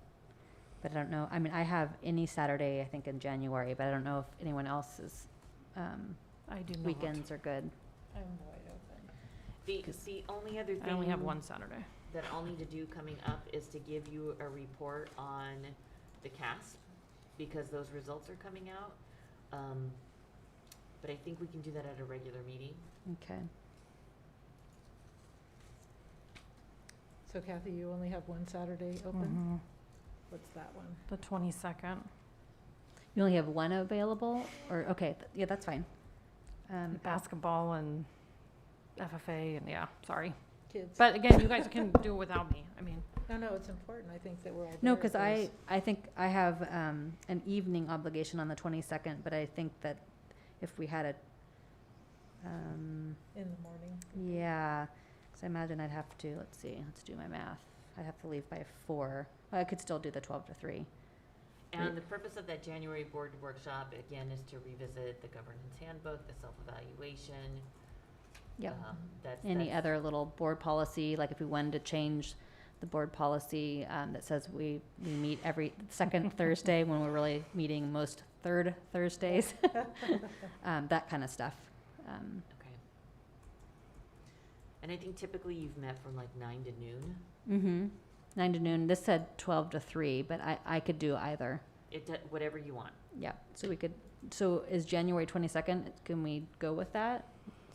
but I don't know, I mean, I have any Saturday, I think, in January, but I don't know if anyone else's I do not. weekends are good. I'm wide open. The only other thing. I only have one Saturday. That I'll need to do coming up is to give you a report on the CASP, because those results are coming out. But I think we can do that at a regular meeting. Okay. So Kathy, you only have one Saturday open? Mhm. What's that one? The 22nd. You only have one available, or, okay, yeah, that's fine. Basketball and FFA and, yeah, sorry. Kids? But again, you guys can do it without me. I mean, No, it's important. I think that we're all there. No, because for I this. think I have an evening obligation on the 22nd, but I think that if we had a, In the morning. yeah, because I imagine I'd have to, let's do my math. I'd have to leave by 4. Well, I could still do the 12 to 3. And the purpose of that January board workshop, again, is to revisit the governance handbook, the self-evaluation. Yep. That's Other little board policy, like if we wanted to change the board policy that says we meet every second Thursday when we're really meeting most third Thursdays, that kind of stuff. Okay. And I think typically you've met from like 9 to noon. Mm-hmm. 9 to noon. This said 12 to 3, but I could do either. Whatever you want. Yeah. So is January 22nd, can we go with that?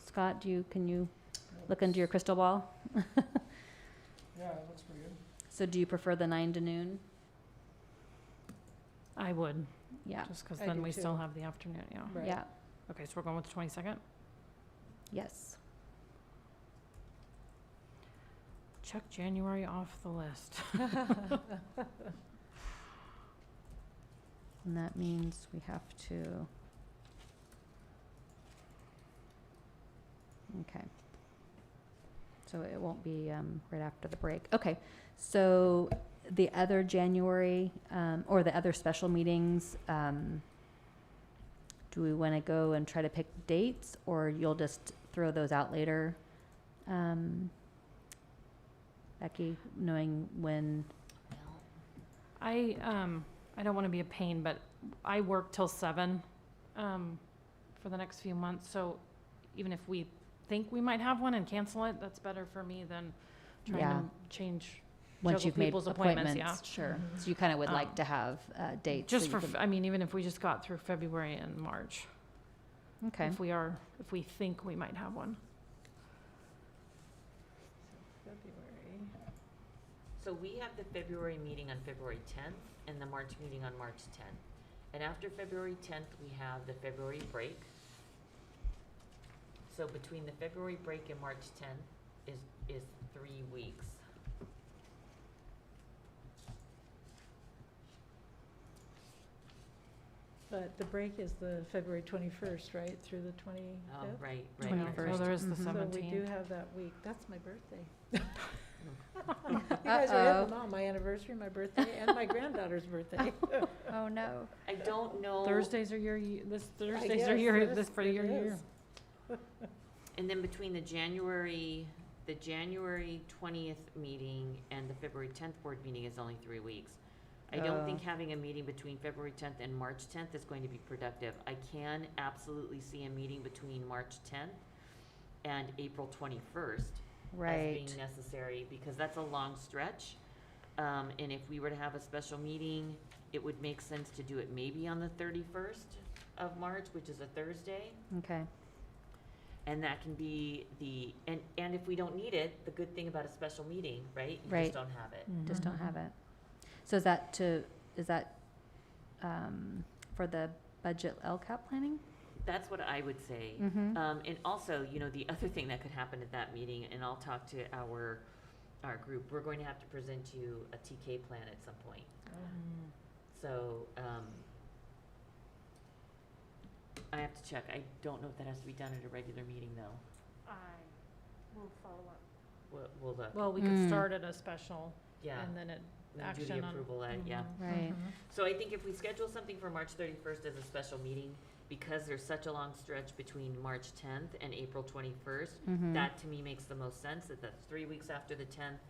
Scott, can you look into your crystal ball? Yeah, it looks pretty good. So do you prefer the 9 to noon? I would, Yeah. just because I then do we too. still have the afternoon, yeah. Right. Yeah. Okay, so we're going with the 22nd? Yes. Check January off the list. And that means we have to. Okay. So it won't be right after the break. Okay. So the other January or the other special meetings, do we want to go and try to pick dates, or you'll just throw those out later? Becky, knowing when. Well, I don't want to be a pain, but I work till 7 for the next few months, so even if we think we might have one and cancel it, that's better for me than trying Yeah. to change, Once juggle you've made people's appointments, appointments, yeah. sure. Mhm. So you kind of would like Um, to have dates. just so for, you could- I mean, even if we just got through February and March. Okay. If we think we might have one. February. so we have the February meeting on February 10th and the March meeting on March 10th. And after February 10th, we have the February break. So between the February break and March 10th is 3 weeks. But the break is the February 21st, right, through the 25th? Oh, right. Oh, 21st. there is the Mhm. So 17th. we do have that week. That's my birthday. You guys are Uh-oh. hitting them all, my anniversary, my birthday, and my granddaughter's birthday. Oh, no. I don't know. Thursdays are this I Thursdays are guess your, it this is- for it your year. is. And then between the January 20th meeting and the February 10th board meeting is only 3 weeks. I don't Oh. think having a meeting between February 10th and March 10th is going to be productive. I can absolutely see a meeting between March 10th and April 21st as Right. being necessary, because that's a long stretch. And if we were to have a special meeting, it would make sense to do it maybe on the 31st of March, which is a Thursday. Okay. And that can be and if we don't need it, the good thing about a special meeting, right? You Right. just don't have it. Just don't Mhm. have it. So is that for the budget LCAP planning? That's what I would say. Mm-hmm. And also, the other thing that could happen at that meeting, and I'll talk to our group, we're going to have to present you a TK plan at some point. So, I have to check. I don't know if that has to be done at a regular meeting, though. I will follow up. We'll look. Well, we could Mm. start at a special Yeah. and then and do action the on. approval at, yeah. Mhm. Right. Mhm. So I think if we schedule something for March 31st as a special meeting, because there's such a long stretch between March 10th and April 21st, Mm-hmm. that to me makes the most sense, that's 3 weeks after the 10th.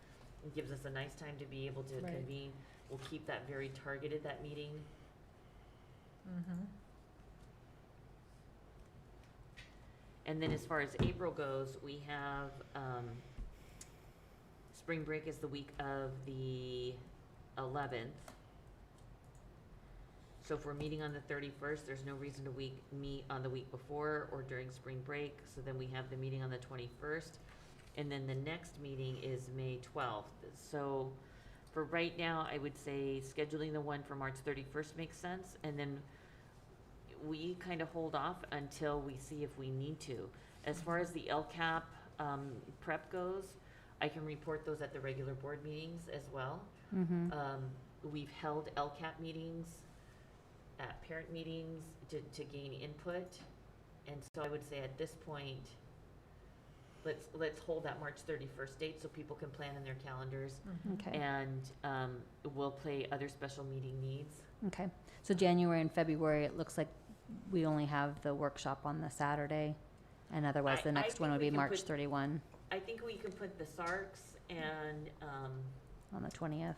It gives us a nice time to be able to Right. convene. We'll keep that very targeted, that meeting. Mhm. And then as far as April goes, we have, spring break is the week of the 11th. So if we're meeting on the 31st, there's no reason to meet on the week before or during spring break. So then we have the meeting on the 21st. And then the next meeting is May 12th. So for right now, I would say scheduling the one for March 31st makes sense. And then we kind of hold off until we see if we need to. As far as the LCAP prep goes, I can report those at the regular board meetings as well. Mm-hmm. We've held LCAP meetings at parent meetings to gain input. And so I would say at this point, let's hold that March 31st date so people can plan in their calendars. Okay. And we'll play other special meeting needs. Okay. So January and February, it looks like we only have the workshop on the Saturday, and otherwise the I next one think would we be can March put- 31 I think we can put the SARCs and on the 20th.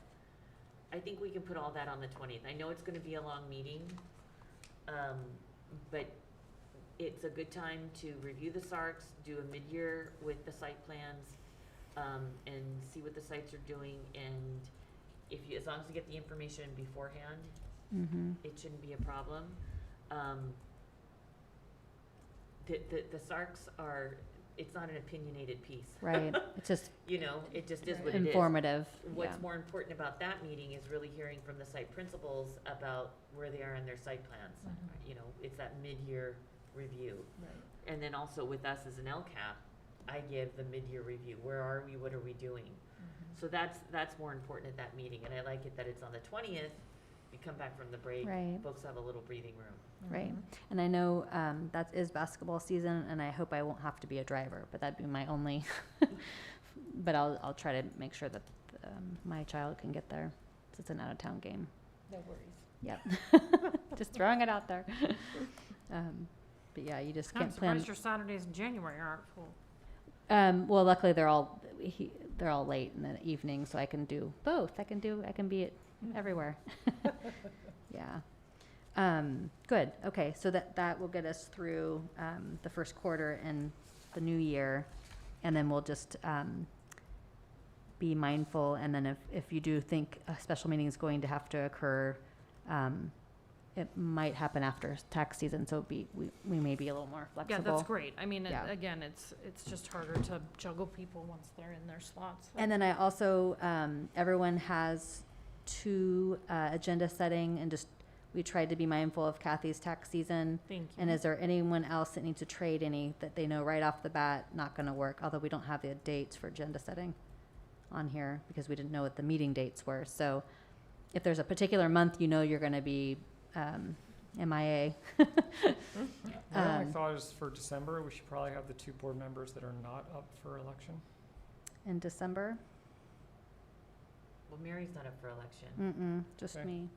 I think we can put all that on the 20th. I know it's going to be a long meeting, but it's a good time to review the SARCs, do a mid-year with the site plans, and see what the sites are doing. And as long as you get the information beforehand, Mm-hmm. it shouldn't be a problem. The SARCs it's not an opinionated piece. Right. It's just It just is what it is. informative. What's Yeah. more important about that meeting is really hearing from the site principals about where they are in their site plans. It's that mid-year review. Right. And then also with us as an LCAP, I give the mid-year review. Where are we? What are we doing? So that's more important at that meeting. And I like it that it's on the 20th. You come back from the break, Right. folks have a little breathing room. Right. And I know that is basketball season, and I hope I won't have to be a driver, but that'd be my only. But I'll try to make sure that my child can get there. It's an out-of-town game. No worries. Yep. Just throwing it out there. But yeah, you just I'm can't plan. surprised your Saturdays in January aren't full. Well, luckily they're all late in the evening, so I can do both. I can be everywhere. Yeah. Good. Okay. So that will get us through the first quarter and the new year, and then we'll just be mindful. And then if you do think a special meeting is going to have to occur, it might happen after tax season. So we may be a little more Yeah, flexible. that's great. I mean, Yeah. again, it's just harder to juggle people once they're in their slots. So. And then I also, everyone has 2 agenda setting, and we tried to be mindful of Kathy's tax season. Thank you. And is there anyone else that needs to trade any that they know right off the bat not going to work? Although we don't have the dates for agenda setting on here because we didn't know what the meeting dates were. So if there's a particular month you're going to be MIA. My only thought is for December, we should probably have the 2 board members that are not up for election. In December? Well, Mary's not up for election. Just Okay. me.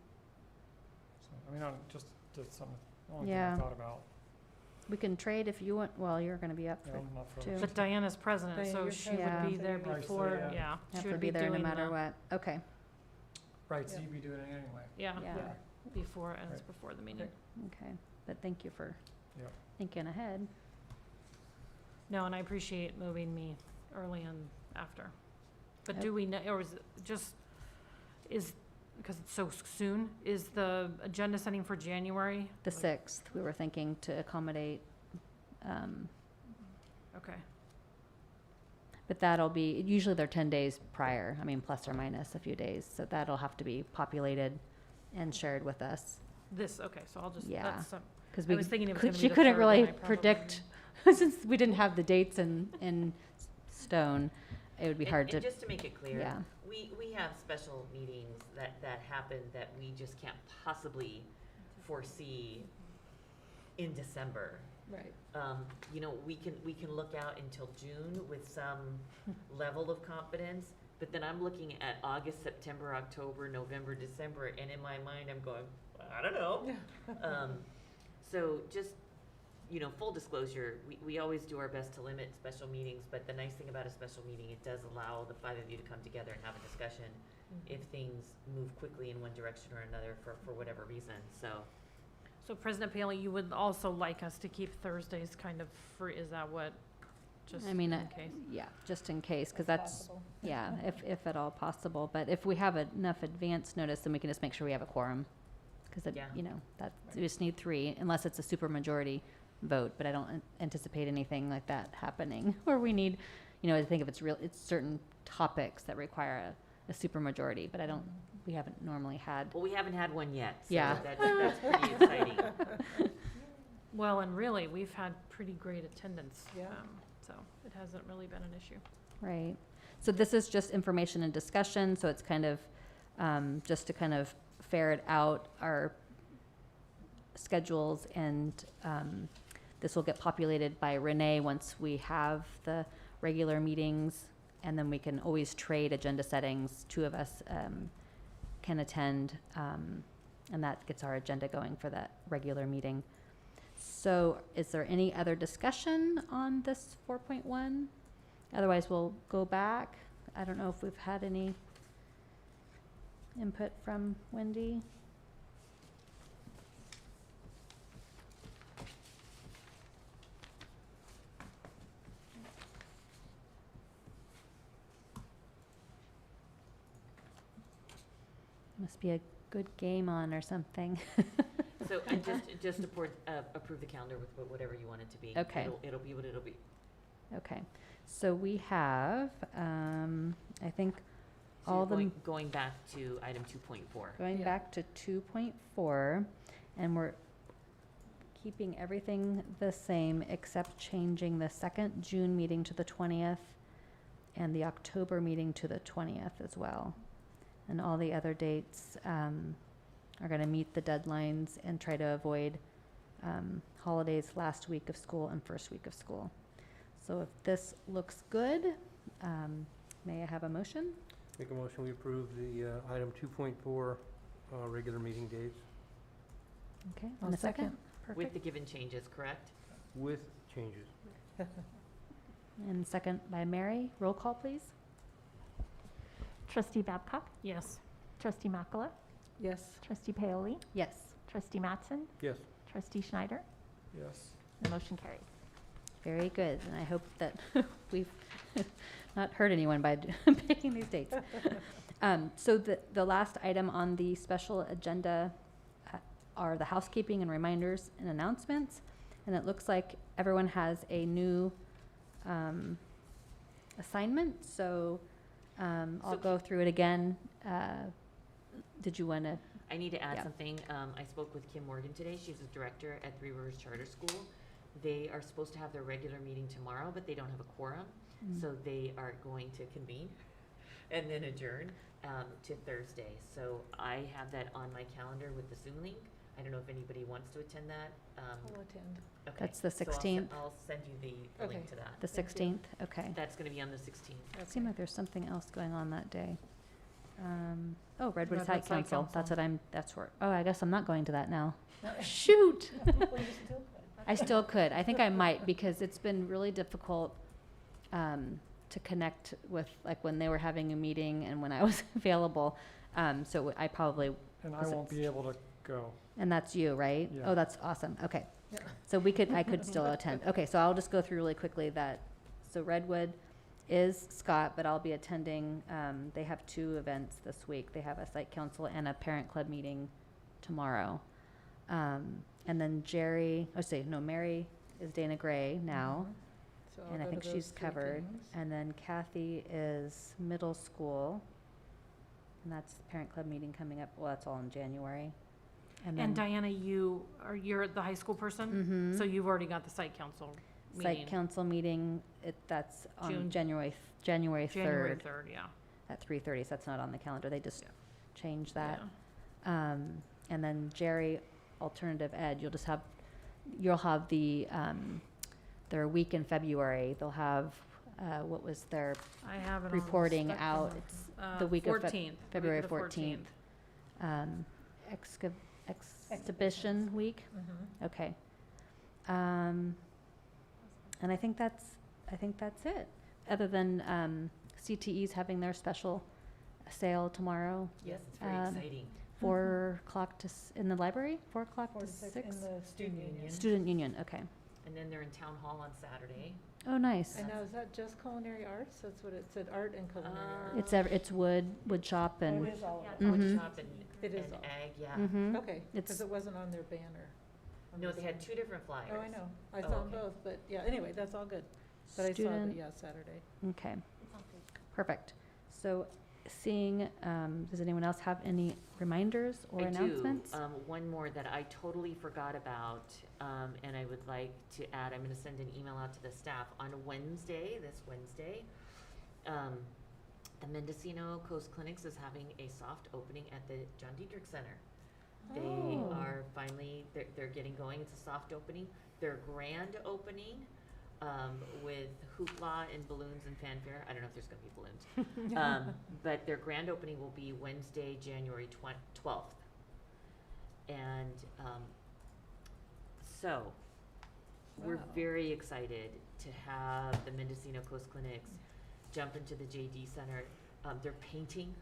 So, I mean, just something, the only thing Yeah. I thought about. We can trade if you want. Well, you're going to be up Yeah, for. I'm not for Two. election. But Diana's president, Diana, so you're she president. would be Yeah. there So you- before, yeah. yeah. Have She to would be there no doing matter the- what. Okay. Right, so Yeah. you'd be doing it anyway. Yeah, Yeah. before, and it's Right. before the meeting. Okay. But thank you for Yep. thinking ahead. No, and I appreciate moving me early and after. But Yep. do we know, or because it's so soon, is the agenda setting for January? The Like- 6th, we were thinking to accommodate, Okay, but that'll be, usually they're 10 days prior, I mean, plus or minus a few days. So that'll have to be populated and shared with us. okay, so I'll just, Yeah. that's, Because I was thinking it was gonna be she the couldn't 3rd, really and I probably- predict, since we didn't have the dates in stone, it would be hard And to, just to make it clear, yeah. we have special meetings that happen that we just can't possibly foresee in December. Right. We can look out until June with some level of confidence, but then I'm looking at August, September, October, November, December, and in my mind, I'm going, I don't know. So just, full disclosure, we always do our best to limit special meetings, but the nice thing about a special meeting, it does allow the 5 of you to come together and have a discussion if things move quickly in one direction or another for whatever reason, so. So President Paley, you would also like us to keep Thursdays kind of free, is that what, just I in mean, case? yeah, just in case, because If that's, possible. yeah, if at all possible. But if we have enough advance notice, then we can just make sure we have a quorum. Because, Yeah. you know, that, we just need 3, unless it's a super majority vote. But I don't anticipate anything like that happening, where we need, you know, I think if it's it's certain topics that require a super majority. But I don't, we haven't normally had. Well, we haven't had one yet, so Yeah. that's pretty exciting. Well, and really, we've had pretty great attendance. Yeah. So it hasn't really been an issue. Right. So this is just information and discussion, so it's kind of, just to kind of ferret out our schedules, and this will get populated by Renee once we have the regular meetings, and then we can always trade agenda settings. 2 of us can attend, and that gets our agenda going for that regular meeting. So is there any other discussion on this 4.1? Otherwise, we'll go back. I don't know if we've had any input from Wendy. Must be a good game on or something. So, and just approve the calendar with whatever you want it to be. Okay. It'll be what it'll be. Okay, so we have, I think, So all you're the, going back to item 2.4. going Yeah. back to 2.4, and we're keeping everything the same except changing the second June meeting to the 20th and the October meeting to the 20th as well. And all the other dates are going to meet the deadlines and try to avoid holidays last week of school and first week of school. So if this looks good, may I have a motion? Make a motion, we approve the item 2.4 regular meeting dates Okay, I'll and a second? With Perfect. the given changes, correct? with changes. And second by Mary. Roll call, please. Trustee Babcock? Yes. Trustee Makala? Yes. Trustee Paoli? Yes. Trustee Mattson? Yes. Trustee Schneider? Yes. The motion carries. Very good, and I hope that we've not hurt anyone by picking these dates. So the last item on the special agenda are the housekeeping and reminders and announcements. And it looks like everyone has a new assignment, so I'll So- go through it again. Did you want to? I need to add Yeah. something. I spoke with Kim Morgan today. She's a director at Three Rivers Charter School. They are supposed to have their regular meeting tomorrow, but they don't have a quorum. So they are going to convene and then adjourn to Thursday. So I have that on my calendar with the Zoom link. I don't know if anybody wants to attend that. I'll attend. Okay. That's the So 16th? I'll send you the Okay. link to that. The Thank you. 16th? Okay. That's going to be on the 16th. It seemed like there's something else going on that day. Oh, Redwood Redwood Site Site Council. That's Council. what that's where, oh, I guess I'm not going to that now. Shoot! Well, you still could. I still could. I think I might, because it's been really difficult to connect with, like, when they were having a meeting and when I was available. So I probably, And I Was it- won't be able to go. and that's you, right? Yeah. Oh, that's awesome. Okay. Yeah. So I could still attend. Okay, so I'll just go through really quickly that, so Redwood is Scott, but I'll be attending, they have 2 events this week. They have a site council and a parent club meeting tomorrow. And then Mary is Dana Gray now, So I'll and I go to think those she's 3 covered. things. And then Kathy is middle school, and that's parent club meeting coming up, well, that's all in January. And then Diana, you're the high school person? Mhm. So you've already got the site council meeting? Site council meeting, that's on June- January January 3rd 3rd, yeah. at 3:30, so that's not on the calendar, they just Yeah. changed that. Yeah. And then Jerry, alternative ed, you'll have their week in February, they'll have, what was their I have it on the reporting spectrum out, of- it's the week of 14th, week of February the 14th. Exhibition week, Mhm. okay. And I think that's it, other than CTE's having their special sale tomorrow. Yes, it's very Um, exciting. 4 o'clock in the library, 4 o'clock 4 to to 6 6? in the student union. Student union, okay. And then they're in Town Hall on Saturday. Oh, nice. And now, is that just culinary arts? That's what it said, art and culinary arts. It's wood shop Oh, and, it is all of it. Wood Mhm. shop and It is and all. ag, yeah. mhm. Okay, because It's- it wasn't on their banner. on No, the they had sign. 2 different flyers. Oh, I know. I Oh, saw them okay. both, but yeah, anyway, that's all good. But I saw Student, that, yeah, Saturday. okay. Perfect. So seeing, does anyone else have any reminders or announcements? I do. One more that I totally forgot about, and I would like to add, I'm gonna send an email out to the staff. On Wednesday, this Wednesday, the Mendocino Coast Clinics is having a soft opening at the John Diedrich Center. They Oh. are finally, they're getting going. It's a soft opening. Their grand opening, with hoopla and balloons and fanfare. I don't know if there's gonna be balloons. But their grand opening will be Wednesday, January 12th. And, so, we're Wow. very excited to have the Mendocino Coast Clinics jump into the JD Center. They're painting.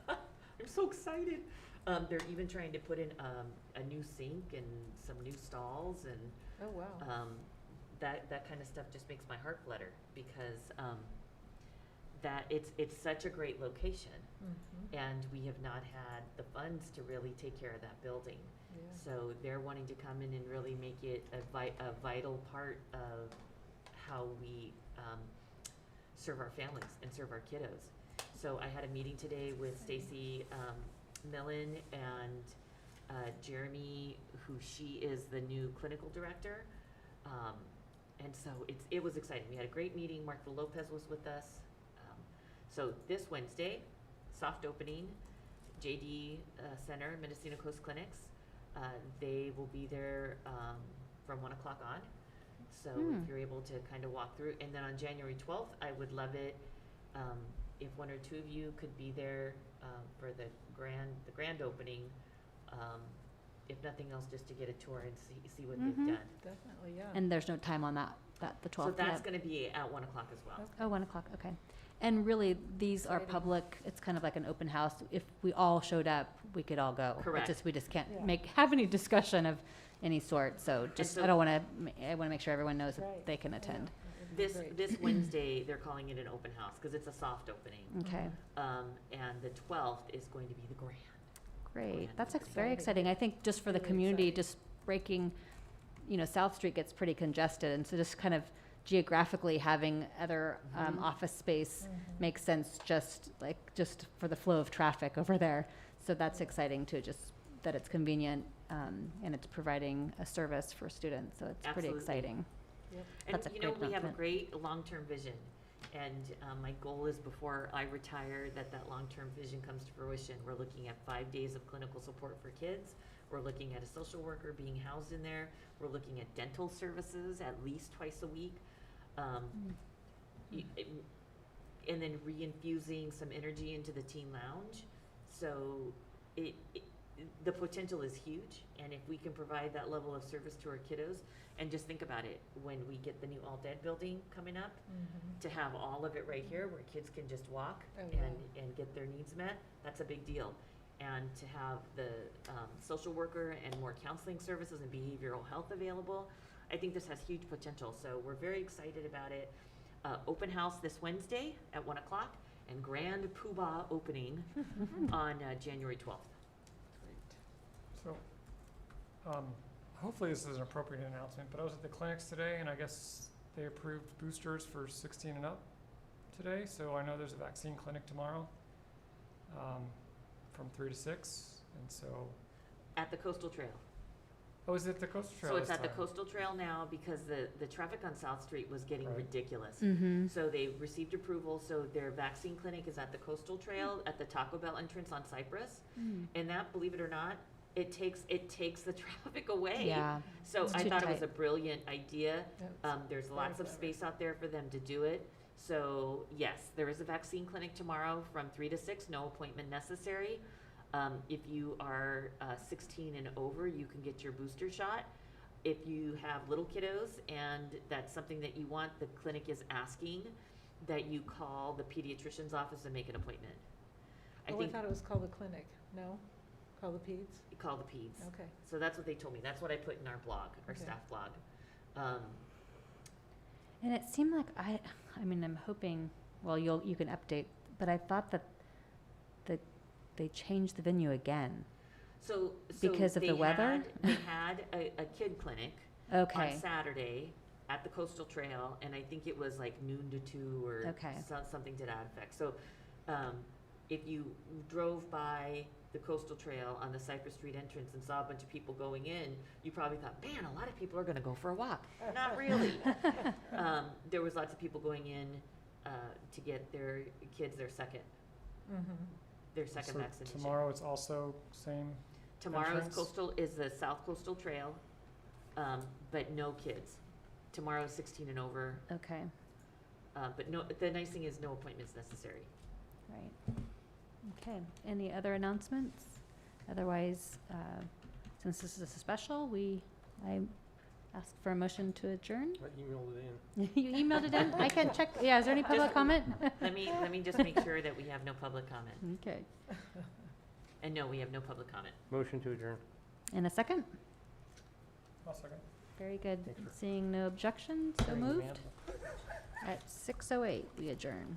I'm so excited. They're even trying to put in, a new sink and some new stalls, and Oh, wow. that kind of stuff just makes my heart flutter, because that it's such a great location, Mhm. and we have not had the funds to really take care of that building. Yeah. So they're wanting to come in and really make it a vital part of how we serve our families and serve our kiddos. So I had a meeting today with Stacy Millen and Jeremy, who she is the new clinical director. And so it was exciting. We had a great meeting. Martha Lopez was with us. So this Wednesday, soft opening, JD Center, Mendocino Coast Clinics. They will be there from 1 o'clock on. So if you're able to kind of walk through. And then on January 12th, I would love it if 1 or 2 of you could be there for the grand opening. If nothing else, just to get a tour and see what they've done. Definitely, yeah. And there's no time on that, the 12th So that's yet? gonna be at 1 o'clock as well. Okay. Oh, 1 o'clock, okay. And really, these are Exciting. public, it's kind of like an open house. If we all showed up, we could all go. It's Correct. just, we just can't Yeah. have any discussion of any sort, so just, so- I wanna make sure everyone knows that Right. they can Yeah, attend. it'd be great. This Wednesday, they're calling it an open house, cause it's a soft opening. Okay, And the 12th is going to be the grand. great. Grand That's opening. very exciting. I think just for the Really community, exciting. just breaking, South Street gets pretty congested, and so just kind of geographically having other Mhm. office space Mhm. makes sense, just for the flow of traffic over there. So that's exciting too, just that it's convenient, and it's providing a service for students, so it's pretty Absolutely. exciting. Yep. And That's a you know, great we have a announcement. great long-term vision. And my goal is, before I retire, that long-term vision comes to fruition. We're looking at 5 days of clinical support for kids. We're looking at a social worker being housed in there. We're looking at dental services at least twice a week. And then reinfusing some energy into the teen lounge. So the potential is huge, and if we can provide that level of service to our kiddos, and just think about it, when we get the new alt-ed building coming up, Mhm. to have all of it right here where kids can just walk Oh, yeah. and get their needs met, that's a big deal. And to have the social worker and more counseling services and behavioral health available, I think this has huge potential, so we're very excited about it. Open house this Wednesday at 1 o'clock, and grand poobah opening on January 12th. So, hopefully this is an appropriate announcement, but I was at the clinics today, and I guess they approved boosters for 16 and up today, so I know there's a vaccine clinic tomorrow, from 3 to 6, and so, At the Coastal Trail. oh, is it the Coastal Trail So it's this at the time? Coastal Trail now, because the traffic on South Street was getting Right. ridiculous. Mm-hmm. So they received approval, so their vaccine clinic is at the Coastal Trail at the Taco Bell entrance on Cypress. And that, believe it or not, it takes the traffic away. Yeah, So It's I too thought it was tight. a brilliant idea. That's There's very lots of clever. space out there for them to do it. So yes, there is a vaccine clinic tomorrow from 3 to 6, no appointment necessary. If you are 16 and over, you can get your booster shot. If you have little kiddos and that's something that you want, the clinic is asking that you call the pediatrician's office and make an appointment. I Oh, I think thought it was called the clinic. No? Call the peds? Call the peds. Okay. So that's what they told me. That's what I put in our blog, our Okay. staff blog. And it seemed like I mean, I'm hoping, well, you can update, but I thought that they changed the venue again. So Because of they the weather? They had a kid clinic Okay, on Saturday at the Coastal Trail, and I think it was like noon to 2 or Okay. something to that effect. So if you drove by the Coastal Trail on the Cypress Street entrance and saw a bunch of people going in, you probably thought, man, a lot of people are going to go for a walk. Not really. There was lots of people going in to get their kids their second Mm-hmm. So vaccination. tomorrow it's also same, Tomorrow's entrance? coastal is the South Coastal Trail, but no kids. Tomorrow's 16 and over, okay, but no. The nice thing is no appointments necessary. right. Okay, any other announcements? Otherwise, since this is a special, I ask for a motion to adjourn. I emailed it in. You emailed it in? I can check, yeah, is there any public comment? Let me just make sure that we have no public comment. Okay, And no, we have no public comment. Motion to adjourn. in a second? I'll second. Very good. Thanks for- Seeing no objections, so Carrying the moved. mantle. At 6:08, we adjourn.